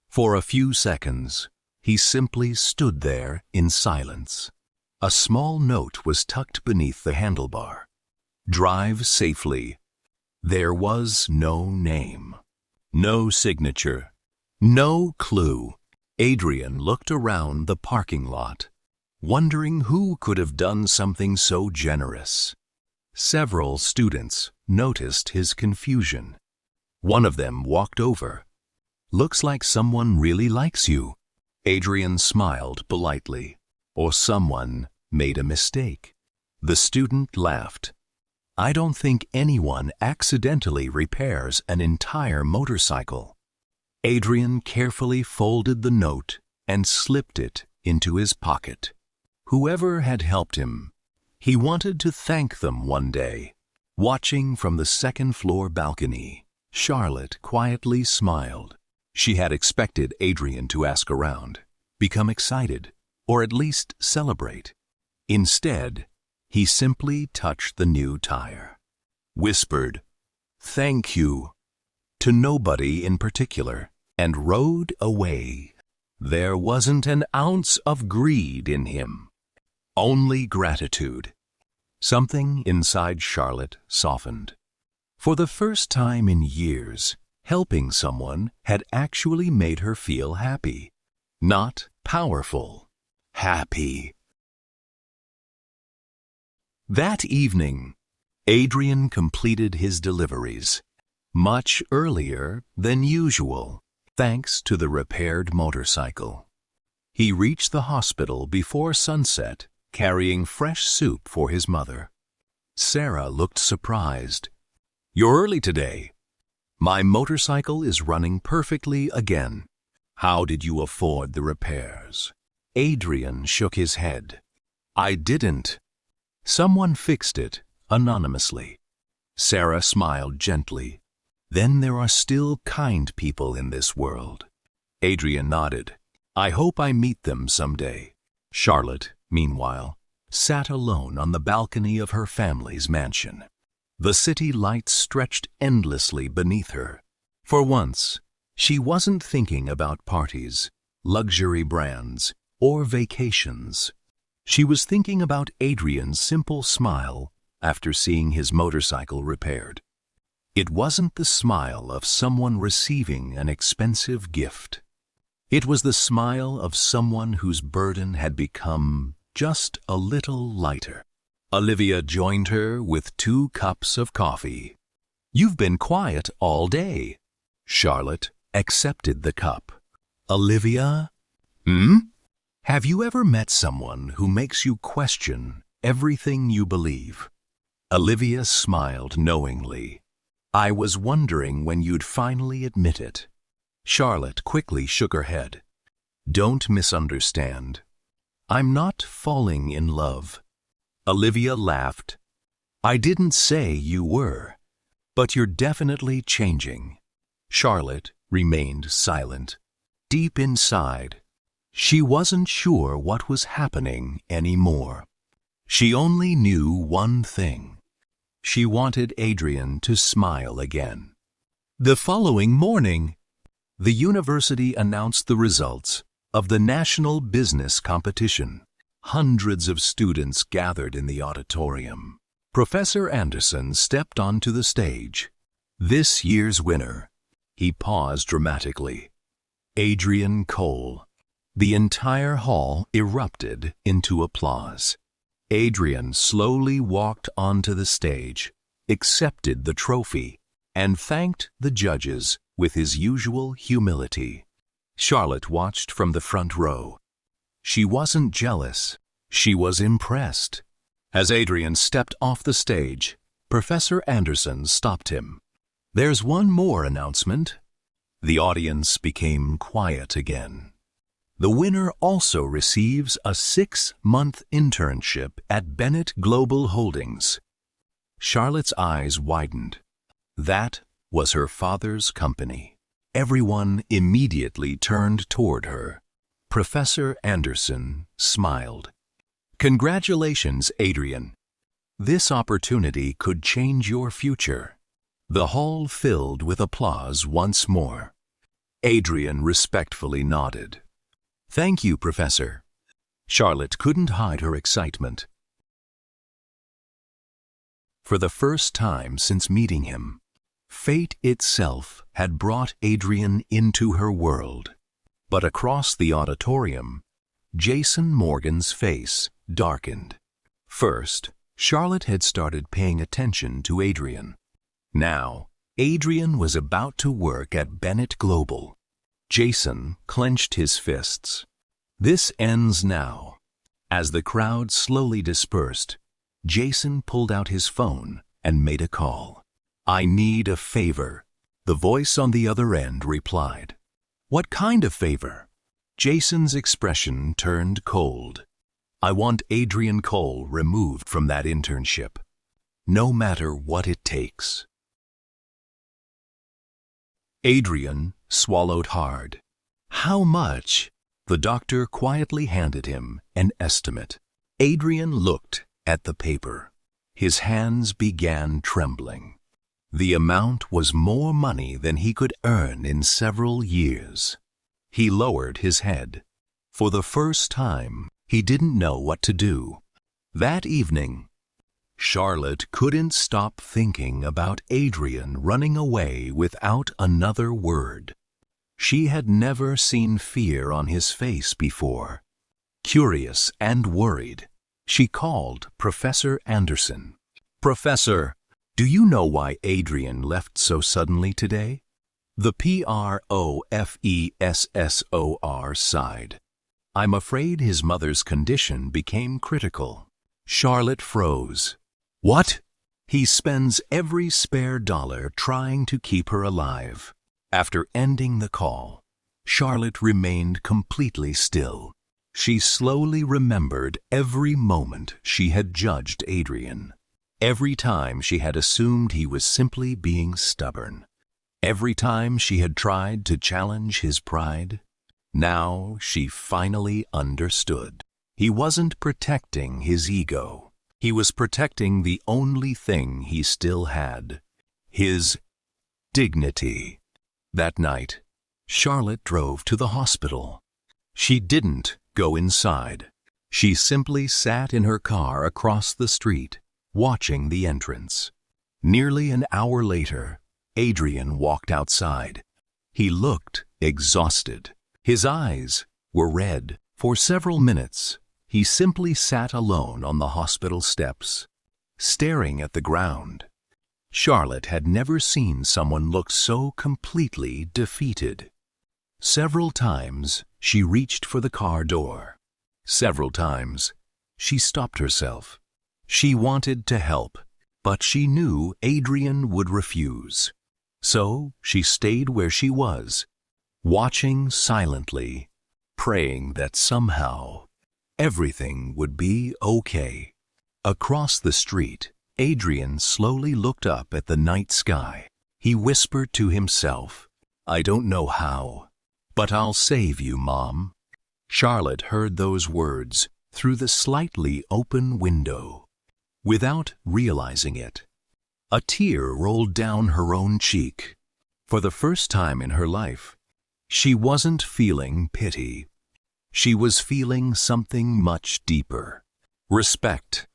For a few seconds, he simply stood there in silence. A small note was tucked beneath the handlebar. "Drive safely." There was no name, no signature, no clue. Adrian looked around the parking lot, wondering who could have done something so generous. Several students noticed his confusion. One of them walked over. "Looks like someone really likes you." Adrian smiled politely. "Or someone made a mistake." The student laughed. "I don't think anyone accidentally repairs an entire motorcycle." Adrian carefully folded the note and slipped it into his pocket. Whoever had helped him, he wanted to thank them one day. Watching from the second-floor balcony, Charlotte quietly smiled. She had expected Adrian to ask around, become excited, or at least celebrate. Instead, he simply touched the new tire, whispered, "Thank you," to nobody in particular, and rode away. There wasn't an ounce of greed in him, only gratitude. Something inside Charlotte softened. For the first time in years, helping someone had actually made her feel happy. Not powerful, happy. That evening, Adrian completed his deliveries much earlier than usual, thanks to the repaired motorcycle. He reached the hospital before sunset, carrying fresh soup for his mother. Sarah looked surprised. "You're early today." "My motorcycle is running perfectly again." "How did you afford the repairs?" Adrian shook his head. "I didn't. Someone fixed it, anonymously." Sarah smiled gently. "Then there are still kind people in this world." Adrian nodded. I hope I meet them someday. Charlotte, meanwhile, sat alone on the balcony of her family's mansion. The city lights stretched endlessly beneath her. For once, she wasn't thinking about parties, luxury brands, or vacations. She was thinking about Adrian's simple smile after seeing his motorcycle repaired. It wasn't the smile of someone receiving an expensive gift. It was the smile of someone whose burden had become just a little lighter. Olivia joined her with 2 cups of coffee. "You've been quiet all day." Charlotte accepted the cup. "Olivia? Have you ever met someone who makes you question everything you believe?" Olivia smiled knowingly. "I was wondering when you'd finally admit it." Charlotte quickly shook her head. "Don't misunderstand. I'm not falling in love." Olivia laughed. "I didn't say you were, but you're definitely changing." Charlotte remained silent. Deep inside, she wasn't sure what was happening anymore. She only knew one thing. She wanted Adrian to smile again. The following morning, the university announced the results of the national business competition. Hundreds of students gathered in the auditorium. Professor Anderson stepped onto the stage. This year's winner, he paused dramatically, Adrian Cole. The entire hall erupted into applause. Adrian slowly walked onto the stage, accepted the trophy, and thanked the judges with his usual humility. Charlotte watched from the front row. She wasn't jealous, she was impressed. As Adrian stepped off the stage, Professor Anderson stopped him. "There's one more announcement." The audience became quiet again. "The winner also receives a 6-month internship at Bennett Global Holdings." Charlotte's eyes widened. That was her father's company. Everyone immediately turned toward her. Professor Anderson smiled. "Congratulations, Adrian. This opportunity could change your future." The hall filled with applause once more. Adrian respectfully nodded. "Thank you, Professor." Charlotte couldn't hide her excitement. For the first time since meeting him, fate itself had brought Adrian into her world. But across the auditorium, Jason Morgan's face darkened. First, Charlotte had started paying attention to Adrian. Now, Adrian was about to work at Bennett Global. Jason clenched his fists. "This ends now." As the crowd slowly dispersed, Jason pulled out his phone and made a call. "I need a favor," the voice on the other end replied. "What kind of favor?" Jason's expression turned cold. "I want Adrian Cole removed from that internship, no matter what it takes." Adrian swallowed hard. "How much?" The doctor quietly handed him an estimate. Adrian looked at the paper. His hands began trembling. The amount was more money than he could earn in several years. He lowered his head. For the first time, he didn't know what to do. That evening, Charlotte couldn't stop thinking about Adrian running away without another word. She had never seen fear on his face before. Curious and worried, she called Professor Anderson. "Professor, do you know why Adrian left so suddenly today?" The professor sighed. "I'm afraid his mother's condition became critical." Charlotte froze. "What?" "He spends every spare dollar trying to keep her alive." After ending the call, Charlotte remained completely still. She slowly remembered every moment she had judged Adrian. Every time she had assumed he was simply being stubborn. Every time she had tried to challenge his pride. Now she finally understood. He wasn't protecting his ego. He was protecting the only thing he still had, his dignity. That night, Charlotte drove to the hospital. She didn't go inside. She simply sat in her car across the street, watching the entrance. Nearly an hour later, Adrian walked outside. He looked exhausted. His eyes were red. For several minutes, he simply sat alone on the hospital steps, staring at the ground. Charlotte had never seen someone look so completely defeated. Several times, she reached for the car door. Several times, she stopped herself. She wanted to help, but she knew Adrian would refuse. So she stayed where she was, watching silently, praying that somehow everything would be okay. Across the street, Adrian slowly looked up at the night sky. He whispered to himself, "I don't know how, but I'll save you, Mom." Charlotte heard those words through the slightly open window. Without realizing it, a tear rolled down her own cheek. For the first time in her life, she wasn't feeling pity. She was feeling something much deeper, respect.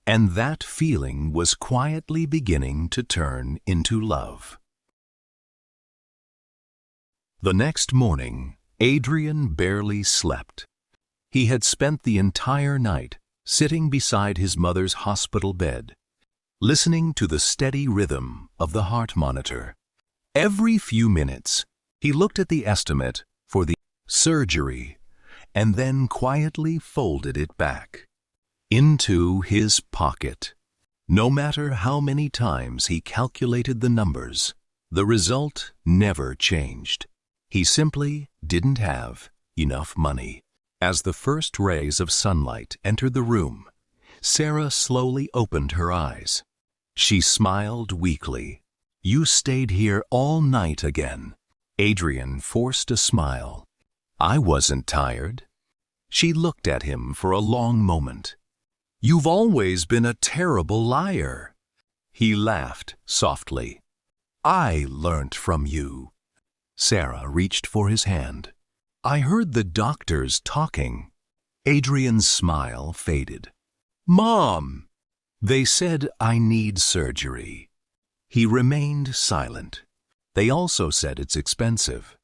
And that feeling was quietly beginning to turn into love. The next morning, Adrian barely slept. He had spent the entire night sitting beside his mother's hospital bed, listening to the steady rhythm of the heart monitor. Every few minutes, he looked at the estimate for the surgery and then quietly folded it back into his pocket. No matter how many times he calculated the numbers, the result never changed. He simply didn't have enough money. As the first rays of sunlight entered the room, Sarah slowly opened her eyes. She smiled weakly. "You stayed here all night again." Adrian forced a smile. "I wasn't tired." She looked at him for a long moment. "You've always been a terrible liar." He laughed softly. "I learnt from you." Sarah reached for his hand. "I heard the doctors talking." Adrian's smile faded. "Mom!" "They said I need surgery." He remained silent. "They also said it's expensive."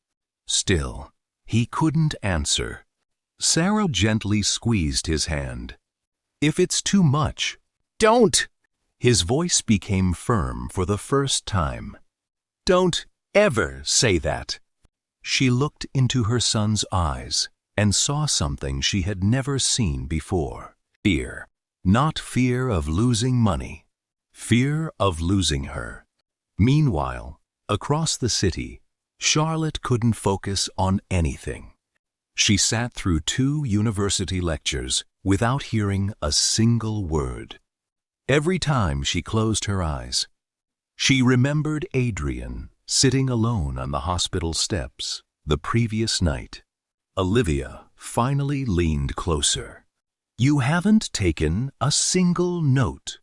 Still, he couldn't answer. Sarah gently squeezed his hand. "If it's too much, don't!" His voice became firm for the first time. "Don't ever say that." She looked into her son's eyes and saw something she had never seen before. Fear. Not fear of losing money. Fear of losing her. Meanwhile, across the city, Charlotte couldn't focus on anything. She sat through 2 university lectures without hearing a single word. Every time she closed her eyes, she remembered Adrian sitting alone on the hospital steps the previous night. Olivia finally leaned closer. "You haven't taken a single note."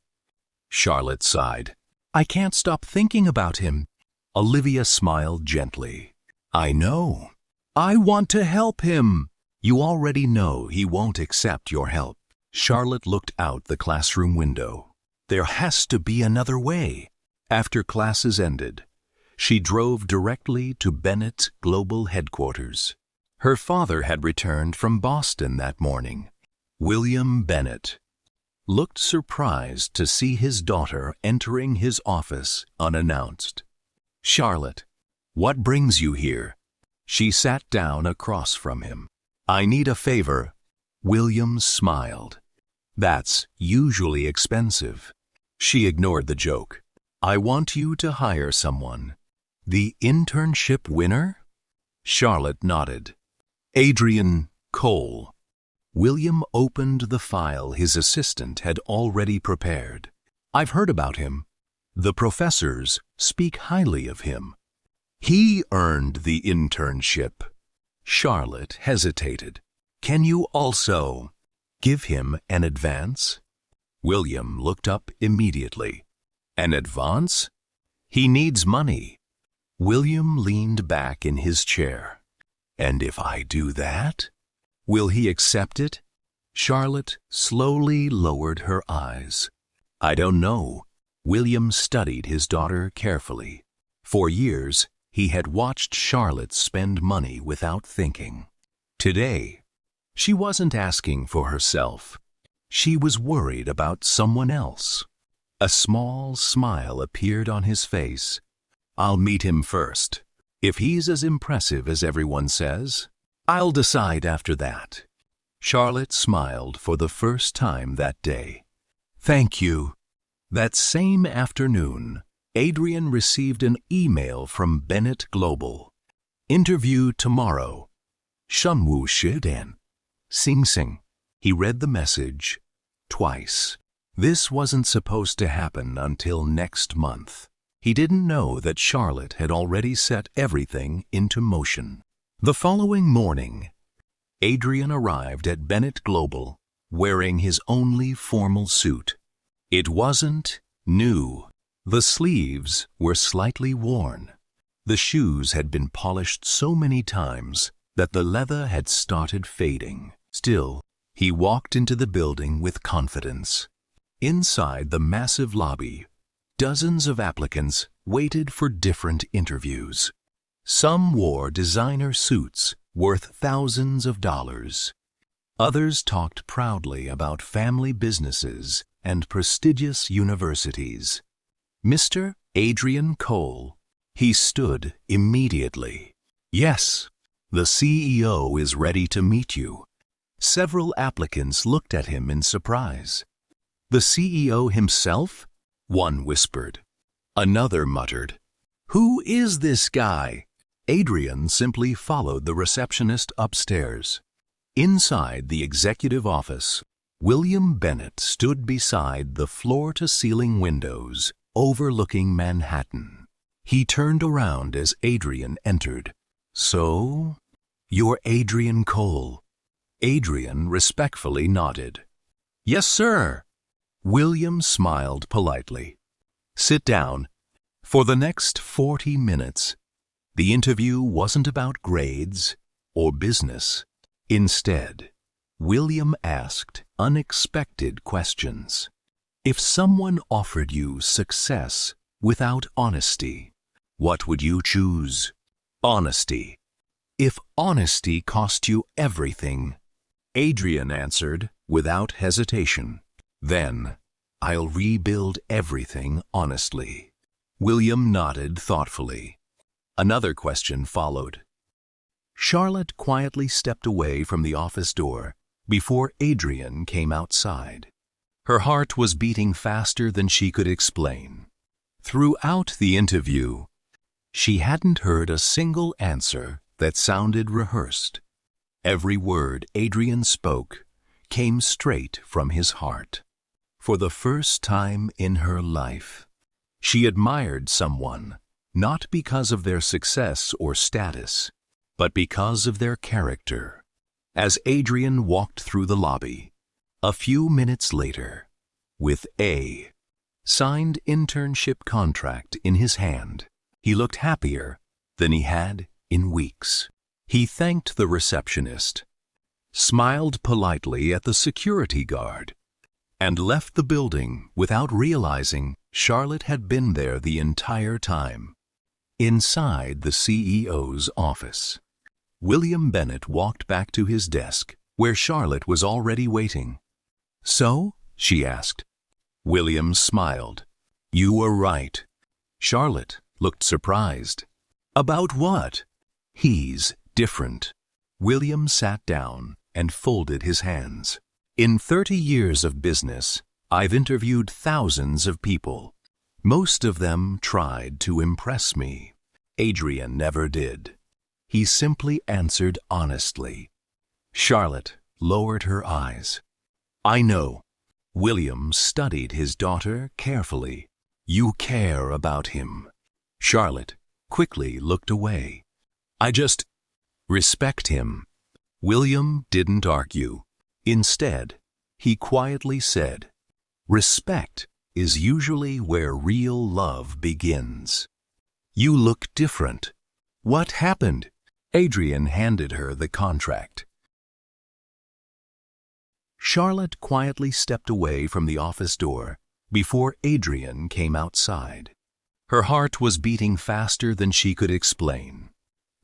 Charlotte sighed. "I can't stop thinking about him." Olivia smiled gently. "I know. I want to help him." "You already know he won't accept your help." Charlotte looked out the classroom window. There has to be another way. After classes ended, she drove directly to Bennett's global headquarters. Her father had returned from Boston that morning. William Bennett looked surprised to see his daughter entering his office unannounced. "Charlotte, what brings you here?" She sat down across from him. "I need a favor." William smiled. "That's usually expensive." She ignored the joke. "I want you to hire someone." "The internship winner?" Charlotte nodded. "Adrian Cole." William opened the file his assistant had already prepared. "I've heard about him. The professors speak highly of him." "He earned the internship." Charlotte hesitated. Can you also give him an advance? William looked up immediately. An advance? He needs money. William leaned back in his chair. And if I do that? Will he accept it? Charlotte slowly lowered her eyes. I don't know. William studied his daughter carefully. For years, he had watched Charlotte spend money without thinking. Today, she wasn't asking for herself. She was worried about someone else. A small smile appeared on his face. I'll meet him first. If he's as impressive as everyone says, I'll decide after that. Charlotte smiled for the first time that day. Thank you. That same afternoon, Adrian received an email from Bennett Global. Interview tomorrow. Shunwu Shidan. Sing Sing. He read the message twice. This wasn't supposed to happen until next month. He didn't know that Charlotte had already set everything into motion. The following morning, Adrian arrived at Bennett Global wearing his only formal suit. It wasn't new. The sleeves were slightly worn. The shoes had been polished so many times that the leather had started fading. Still, he walked into the building with confidence. Inside the massive lobby, dozens of applicants waited for different interviews. Some wore designer suits worth thousands of dollars. Others talked proudly about family businesses and prestigious universities. Mr. Adrian Cole. He stood immediately. Yes, the CEO is ready to meet you. Several applicants looked at him in surprise. The CEO himself? One whispered. Another muttered, Who is this guy? Adrian simply followed the receptionist upstairs. Inside the executive office, William Bennett stood beside the floor-to-ceiling windows overlooking Manhattan. He turned around as Adrian entered. So, you're Adrian Cole. Adrian respectfully nodded. Yes, sir. William smiled politely. Sit down. For the next 40 minutes, the interview wasn't about grades or business. Instead, William asked unexpected questions. If someone offered you success without honesty, what would you choose? Honesty. If honesty cost you everything, Adrian answered without hesitation, then I'll rebuild everything honestly. William nodded thoughtfully. Another question followed. Charlotte quietly stepped away from the office door before Adrian came outside. Her heart was beating faster than she could explain. Throughout the interview, she hadn't heard a single answer that sounded rehearsed. Every word Adrian spoke came straight from his heart. For the first time in her life, she admired someone not because of their success or status, but because of their character. As Adrian walked through the lobby, a few minutes later, with a signed internship contract in his hand, he looked happier than he had in weeks. He thanked the receptionist, smiled politely at the security guard, and left the building without realizing Charlotte had been there the entire time. Inside the CEO's office, William Bennett walked back to his desk, where Charlotte was already waiting. So? She asked. William smiled. You were right. Charlotte looked surprised. About what? He's different. William sat down and folded his hands. In 30 years of business, I've interviewed thousands of people. Most of them tried to impress me. Adrian never did. He simply answered honestly. Charlotte lowered her eyes. I know. William studied his daughter carefully. You care about him. Charlotte quickly looked away. I just... Respect him. William didn't argue. Instead, he quietly said, "Respect is usually where real love begins." "You look different. What happened?" Adrian handed her the contract. Charlotte quietly stepped away from the office door before Adrian came outside. Her heart was beating faster than she could explain.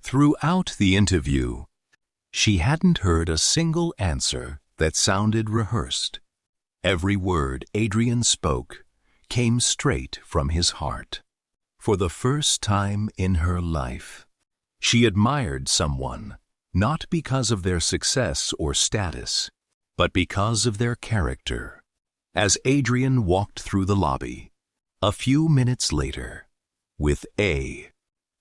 Throughout the interview, she hadn't heard a single answer that sounded rehearsed. Every word Adrian spoke came straight from his heart. For the first time in her life, she admired someone not because of their success or status, but because of their character. As Adrian walked through the lobby, a few minutes later, with a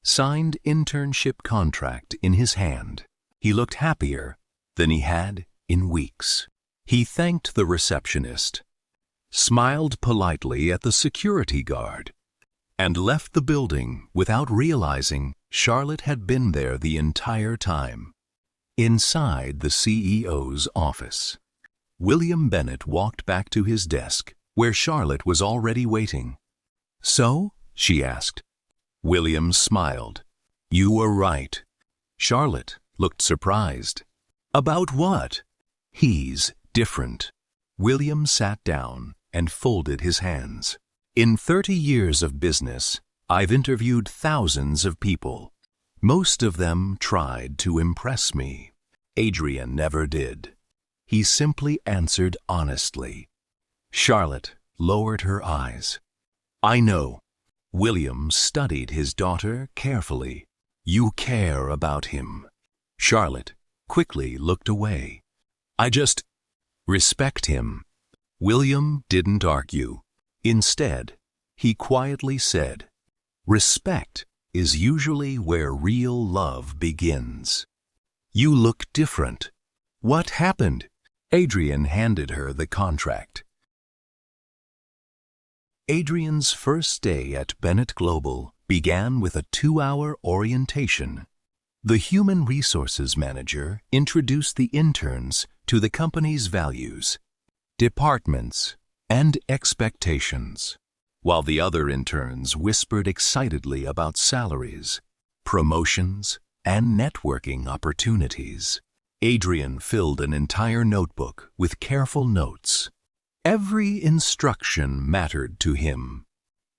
signed internship contract in his hand, he looked happier than he had in weeks. He thanked the receptionist, smiled politely at the security guard, and left the building without realizing Charlotte had been there the entire time. Inside the CEO's office, William Bennett walked back to his desk, where Charlotte was already waiting. "So?" she asked. William smiled. "You were right." Charlotte looked surprised. "About what?" "He's different." William sat down and folded his hands. "In 30 years of business, I've interviewed thousands of people. Most of them tried to impress me. Adrian never did. He simply answered honestly." Charlotte lowered her eyes. "I know." William studied his daughter carefully. "You care about him." Charlotte quickly looked away. "I just respect him." William didn't argue. Instead, he quietly said, "Respect is usually where real love begins." "You look different. What happened?" Adrian handed her the contract. Adrian's first day at Bennett Global began with a 2-hour orientation. The human resources manager introduced the interns to the company's values, departments, and expectations, while the other interns whispered excitedly about salaries, promotions, and networking opportunities. Adrian filled an entire notebook with careful notes. Every instruction mattered to him.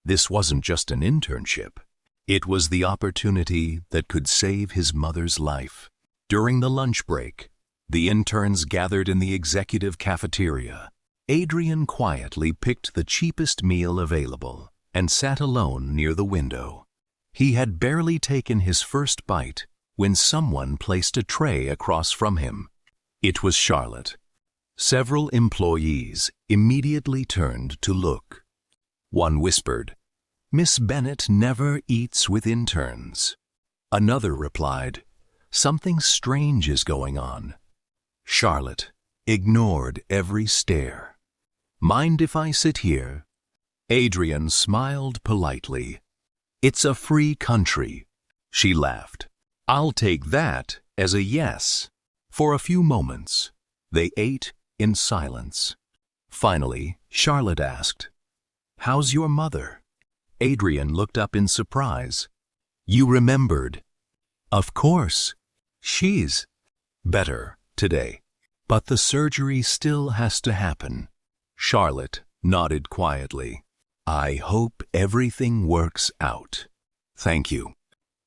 This wasn't just an internship. It was the opportunity that could save his mother's life. During the lunch break, the interns gathered in the executive cafeteria. Adrian quietly picked the cheapest meal available and sat alone near the window. He had barely taken his first bite when someone placed a tray across from him. It was Charlotte. Several employees immediately turned to look. One whispered, "Miss Bennett never eats with interns." Another replied, "Something strange is going on." Charlotte ignored every stare. "Mind if I sit here?" Adrian smiled politely. "It's a free country." She laughed. "I'll take that as a yes." For a few moments, they ate in silence. Finally, Charlotte asked, "How's your mother?" Adrian looked up in surprise. "You remembered." "Of course. She's better today. But the surgery still has to happen." Charlotte nodded quietly. "I hope everything works out." "Thank you."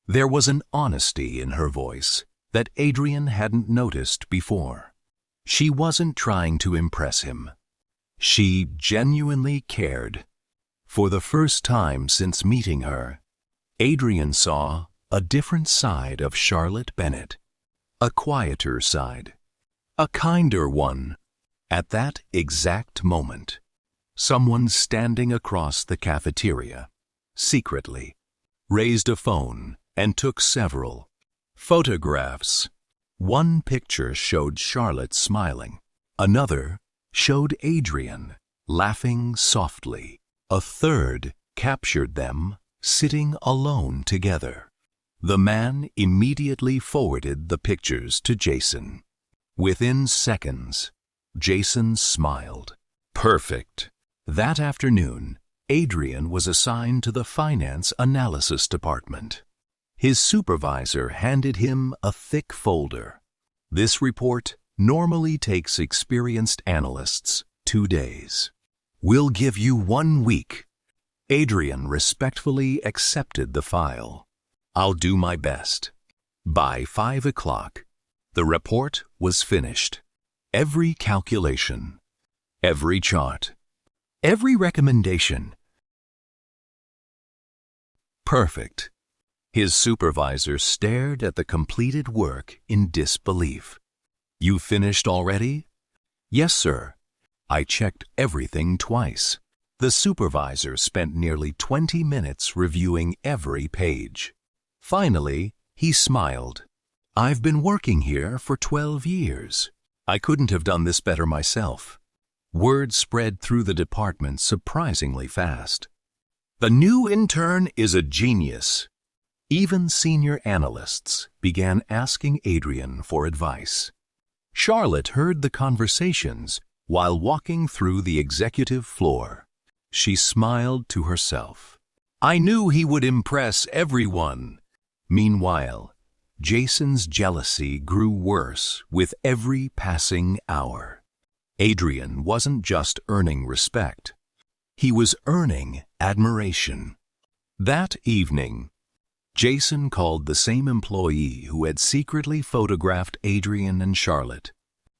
There was an honesty in her voice that Adrian hadn't noticed before. She wasn't trying to impress him. She genuinely cared. For the first time since meeting her, Adrian saw a different side of Charlotte Bennett. A quieter side. A kinder one. At that exact moment, someone standing across the cafeteria, secretly, raised a phone and took several photographs. One picture showed Charlotte smiling. Another showed Adrian laughing softly. A third captured them sitting alone together. The man immediately forwarded the pictures to Jason. Within seconds, Jason smiled. Perfect. That afternoon, Adrian was assigned to the finance analysis department. His supervisor handed him a thick folder. This report normally takes experienced analysts 2 days. We'll give you 1 week. Adrian respectfully accepted the file. I'll do my best. By 5 o'clock, the report was finished. Every calculation, every chart, every recommendation. Perfect. His supervisor stared at the completed work in disbelief. You finished already? Yes, sir. I checked everything twice. The supervisor spent nearly 20 minutes reviewing every page. Finally, he smiled. I've been working here for 12 years. I couldn't have done this better myself. Word spread through the department surprisingly fast. The new intern is a genius. Even senior analysts began asking Adrian for advice. Charlotte heard the conversations while walking through the executive floor. She smiled to herself. I knew he would impress everyone. Meanwhile, Jason's jealousy grew worse with every passing hour. Adrian wasn't just earning respect. He was earning admiration. That evening, Jason called the same employee who had secretly photographed Adrian and Charlotte.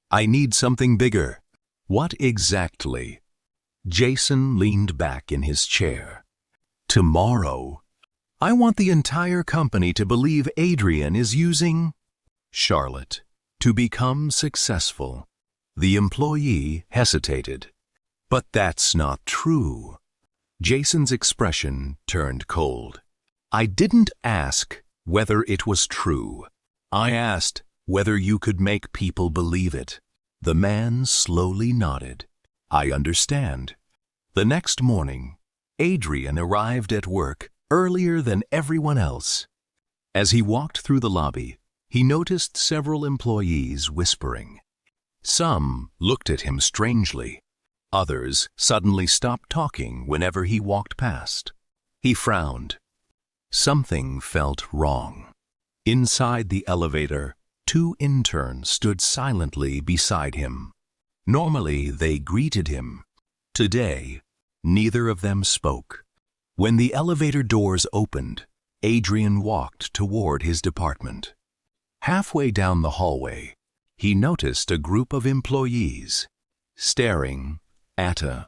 I need something bigger. What exactly? Jason leaned back in his chair. Tomorrow, I want the entire company to believe Adrian is using Charlotte to become successful. The employee hesitated. But that's not true. Jason's expression turned cold. I didn't ask whether it was true. I asked whether you could make people believe it. The man slowly nodded. I understand. The next morning, Adrian arrived at work earlier than everyone else. As he walked through the lobby, he noticed several employees whispering. Some looked at him strangely. Others suddenly stopped talking whenever he walked past. He frowned. Something felt wrong. Inside the elevator, 2 interns stood silently beside him. Normally, they greeted him. Today, neither of them spoke. When the elevator doors opened, Adrian walked toward his department. Halfway down the hallway, he noticed a group of employees staring at a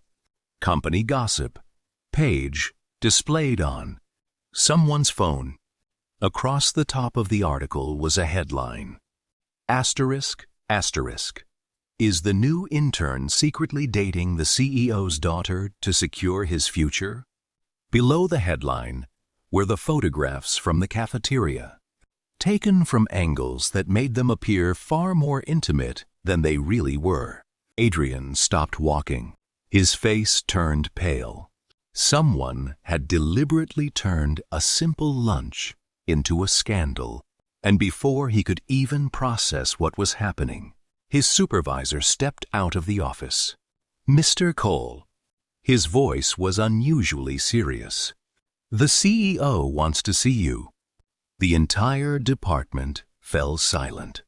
company gossip page displayed on someone's phone. Across the top of the article was a headline. Asterisk, asterisk. Is the new intern secretly dating the CEO's daughter to secure his future? Below the headline were the photographs from the cafeteria, taken from angles that made them appear far more intimate than they really were. Adrian stopped walking. His face turned pale. Someone had deliberately turned a simple lunch into a scandal, and before he could even process what was happening, his supervisor stepped out of the office. Mr. Cole. His voice was unusually serious. The CEO wants to see you. The entire department fell silent.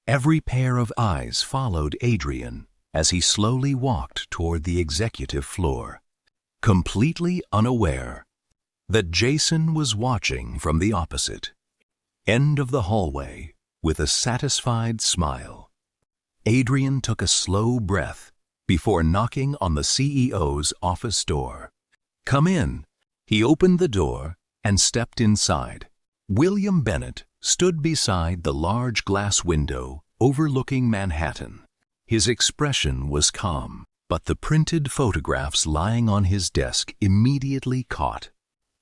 Every pair of eyes followed Adrian as he slowly walked toward the executive floor, completely unaware that Jason was watching from the opposite end of the hallway with a satisfied smile. Adrian took a slow breath before knocking on the CEO's office door. Come in. He opened the door and stepped inside. William Bennett stood beside the large glass window overlooking Manhattan. His expression was calm, but the printed photographs lying on his desk immediately caught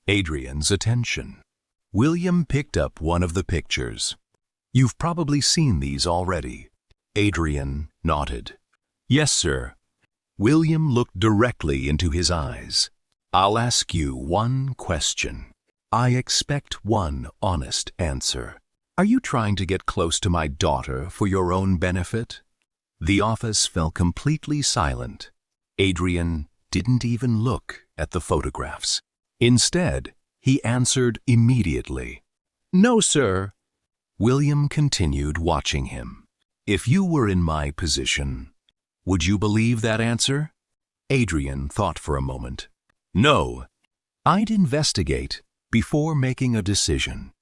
Adrian's attention. William picked up one of the pictures. You've probably seen these already. Adrian nodded. Yes, sir. William looked directly into his eyes. I'll ask you one question. I expect one honest answer. Are you trying to get close to my daughter for your own benefit? The office fell completely silent. Adrian didn't even look at the photographs. Instead, he answered immediately. No, sir. William continued watching him. If you were in my position, would you believe that answer? Adrian thought for a moment. No. I'd investigate before making a decision.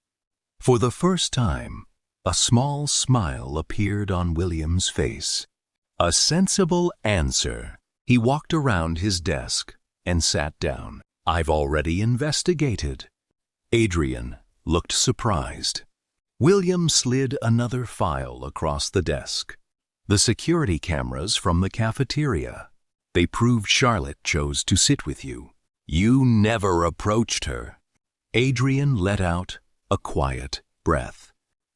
For the first time, a small smile appeared on William's face. A sensible answer. He walked around his desk and sat down. I've already investigated. Adrian looked surprised. William slid another file across the desk. The security cameras from the cafeteria. They proved Charlotte chose to sit with you. You never approached her. Adrian let out a quiet breath.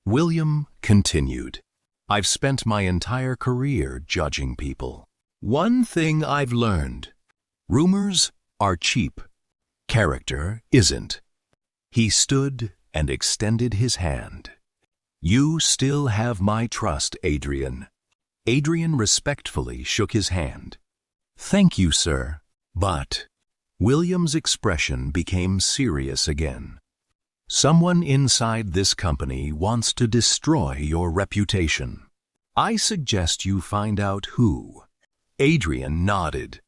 William continued. I've spent my entire career judging people. One thing I've learned. Rumors are cheap. Character isn't. He stood and extended his hand. You still have my trust, Adrian. Adrian respectfully shook his hand. Thank you, sir. But William's expression became serious again. Someone inside this company wants to destroy your reputation. I suggest you find out who. Adrian nodded.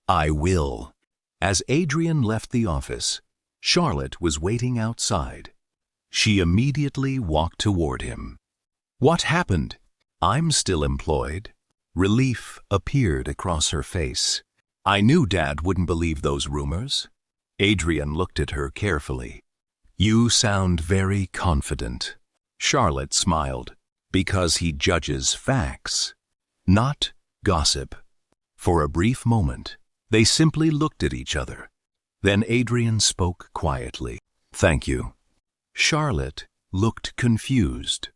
I will. As Adrian left the office, Charlotte was waiting outside. She immediately walked toward him. What happened? I'm still employed. Relief appeared across her face. I knew Dad wouldn't believe those rumors. Adrian looked at her carefully. You sound very confident. Charlotte smiled. Because he judges facts, not gossip. For a brief moment, they simply looked at each other. Then Adrian spoke quietly. Thank you. Charlotte looked confused.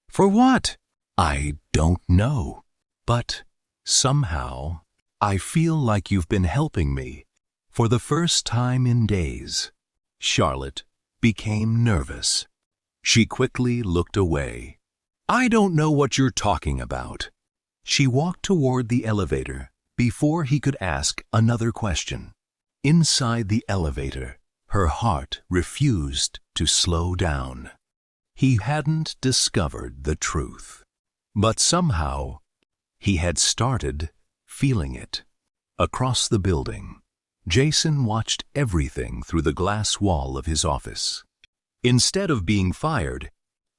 For what? I don't know. But somehow, I feel like you've been helping me. For the first time in days, Charlotte became nervous. She quickly looked away. I don't know what you're talking about. She walked toward the elevator before he could ask another question. Inside the elevator, her heart refused to slow down. He hadn't discovered the truth, but somehow he had started feeling it. Across the building, Jason watched everything through the glass wall of his office. Instead of being fired,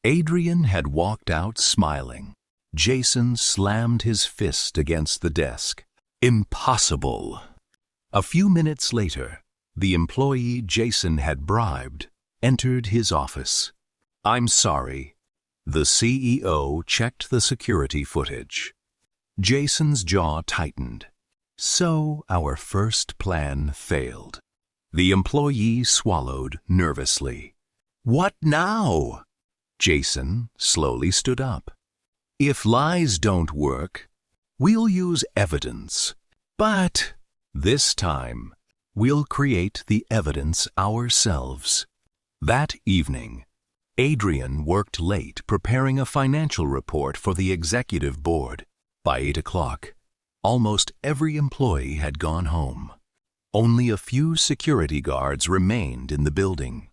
Adrian had walked out smiling. Jason slammed his fist against the desk. Impossible. A few minutes later, the employee Jason had bribed entered his office. I'm sorry. The CEO checked the security footage. Jason's jaw tightened. So our first plan failed. The employee swallowed nervously. What now? Jason slowly stood up. If lies don't work, we'll use evidence. But this time, we'll create the evidence ourselves. That evening, Adrian worked late preparing a financial report for the executive board. By 8 o'clock, almost every employee had gone home. Only a few security guards remained in the building.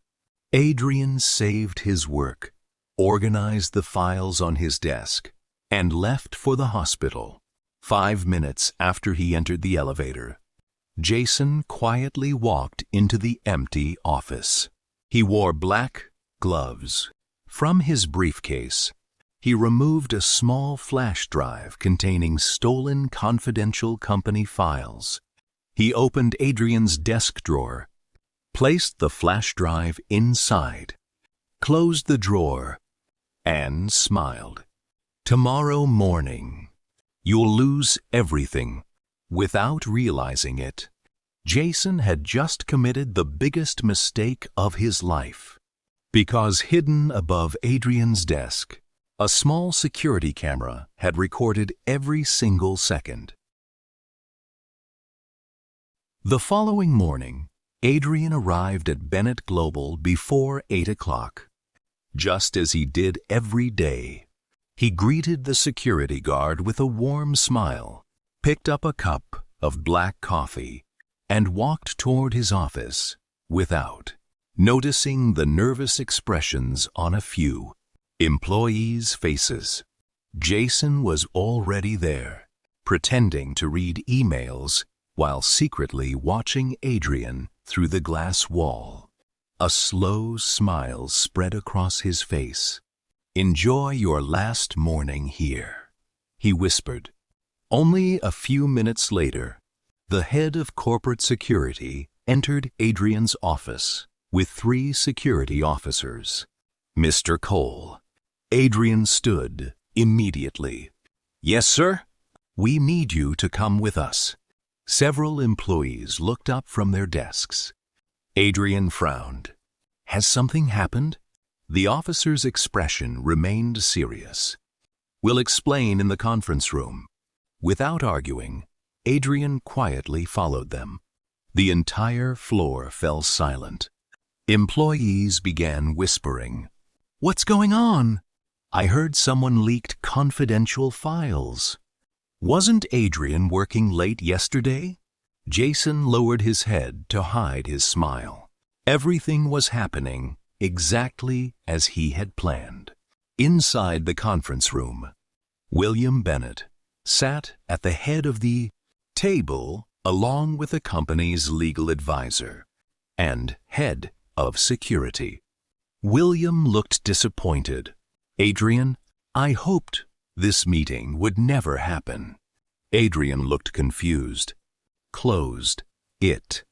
Adrian saved his work, organized the files on his desk, and left for the hospital. 5 minutes after he entered the elevator, Jason quietly walked into the empty office. He wore black gloves. From his briefcase, he removed a small flash drive containing stolen confidential company files. He opened Adrian's desk drawer, placed the flash drive inside, closed the drawer, and smiled. Tomorrow morning, you'll lose everything. Without realizing it, Jason had just committed the biggest mistake of his life. Because hidden above Adrian's desk, a small security camera had recorded every single second. The following morning, Adrian arrived at Bennett Global before 8 o'clock. Just as he did every day, he greeted the security guard with a warm smile, picked up a cup of black coffee, and walked toward his office without noticing the nervous expressions on a few employees' faces. Jason was already there, pretending to read emails while secretly watching Adrian through the glass wall. A slow smile spread across his face. "Enjoy your last morning here," he whispered. Only a few minutes later, the head of corporate security entered Adrian's office with 3 security officers. "Mr. Cole." Adrian stood immediately. "Yes, sir?" "We need you to come with us." Several employees looked up from their desks. Adrian frowned. "Has something happened?" The officer's expression remained serious. "We'll explain in the conference room." Without arguing, Adrian quietly followed them. The entire floor fell silent. Employees began whispering. "What's going on?" "I heard someone leaked confidential files." "Wasn't Adrian working late yesterday?" Jason lowered his head to hide his smile. Everything was happening exactly as he had planned. Inside the conference room, William Bennett sat at the head of the table along with the company's legal advisor and head of security. William looked disappointed. "Adrian, I hoped this meeting would never happen." Adrian looked confused, closed it,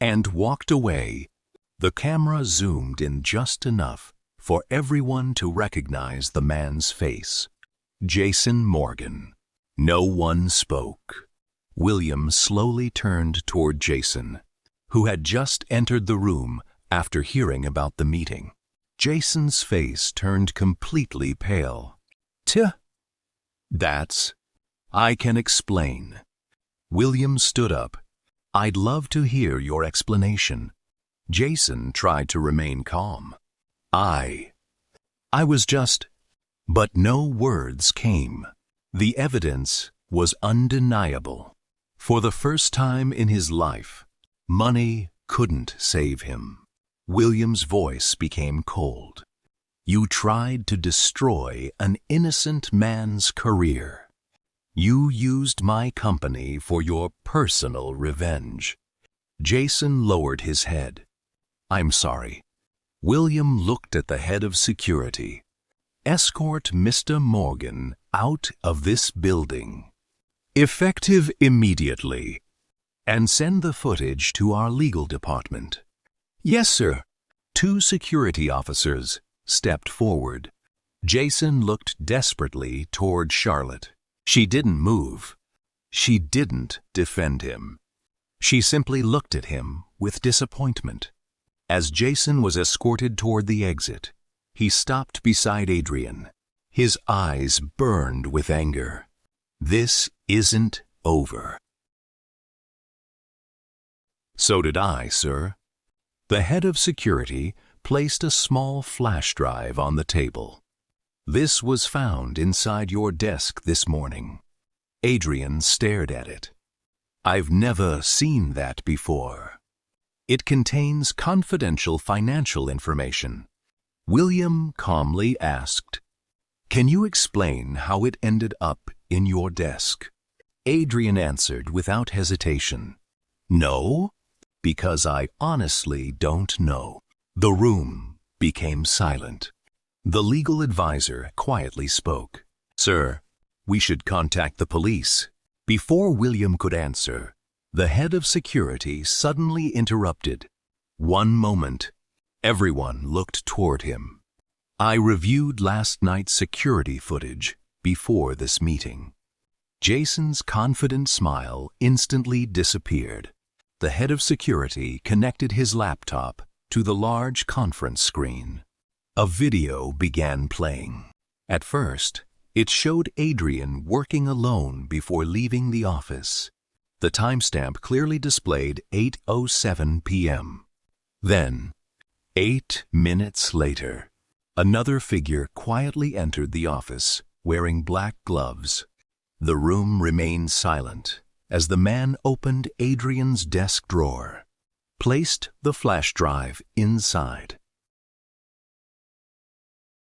and walked away. The camera zoomed in just enough for everyone to recognize the man's face. Jason Morgan. No one spoke. William slowly turned toward Jason, who had just entered the room after hearing about the meeting. Jason's face turned completely pale. That's... I can explain." William stood up. "I'd love to hear your explanation." Jason tried to remain calm. I was just..." But no words came. The evidence was undeniable. For the first time in his life, money couldn't save him. William's voice became cold. "You tried to destroy an innocent man's career. You used my company for your personal revenge." Jason lowered his head. "I'm sorry." William looked at the head of security. "Escort Mr. Morgan out of this building, effective immediately, and send the footage to our legal department." "Yes, sir." 2 security officers stepped forward. Jason looked desperately toward Charlotte. She didn't move. She didn't defend him. She simply looked at him with disappointment. As Jason was escorted toward the exit, he stopped beside Adrian. His eyes burned with anger. "This isn't over." "So did I, sir." The head of security placed a small flash drive on the table. "This was found inside your desk this morning." Adrian stared at it. "I've never seen that before." "It contains confidential financial information." William calmly asked, "Can you explain how it ended up in your desk?" Adrian answered without hesitation, "No, because I honestly don't know." The room became silent. The legal advisor quietly spoke. "Sir, we should contact the police." Before William could answer, the head of security suddenly interrupted. "One moment." Everyone looked toward him. "I reviewed last night's security footage before this meeting." Jason's confident smile instantly disappeared. The head of security connected his laptop to the large conference screen. A video began playing. At first, it showed Adrian working alone before leaving the office. The timestamp clearly displayed 8:07 p.m. Then, 8 minutes later, another figure quietly entered the office, wearing black gloves. The room remained silent as the man opened Adrian's desk drawer, placed the flash drive inside,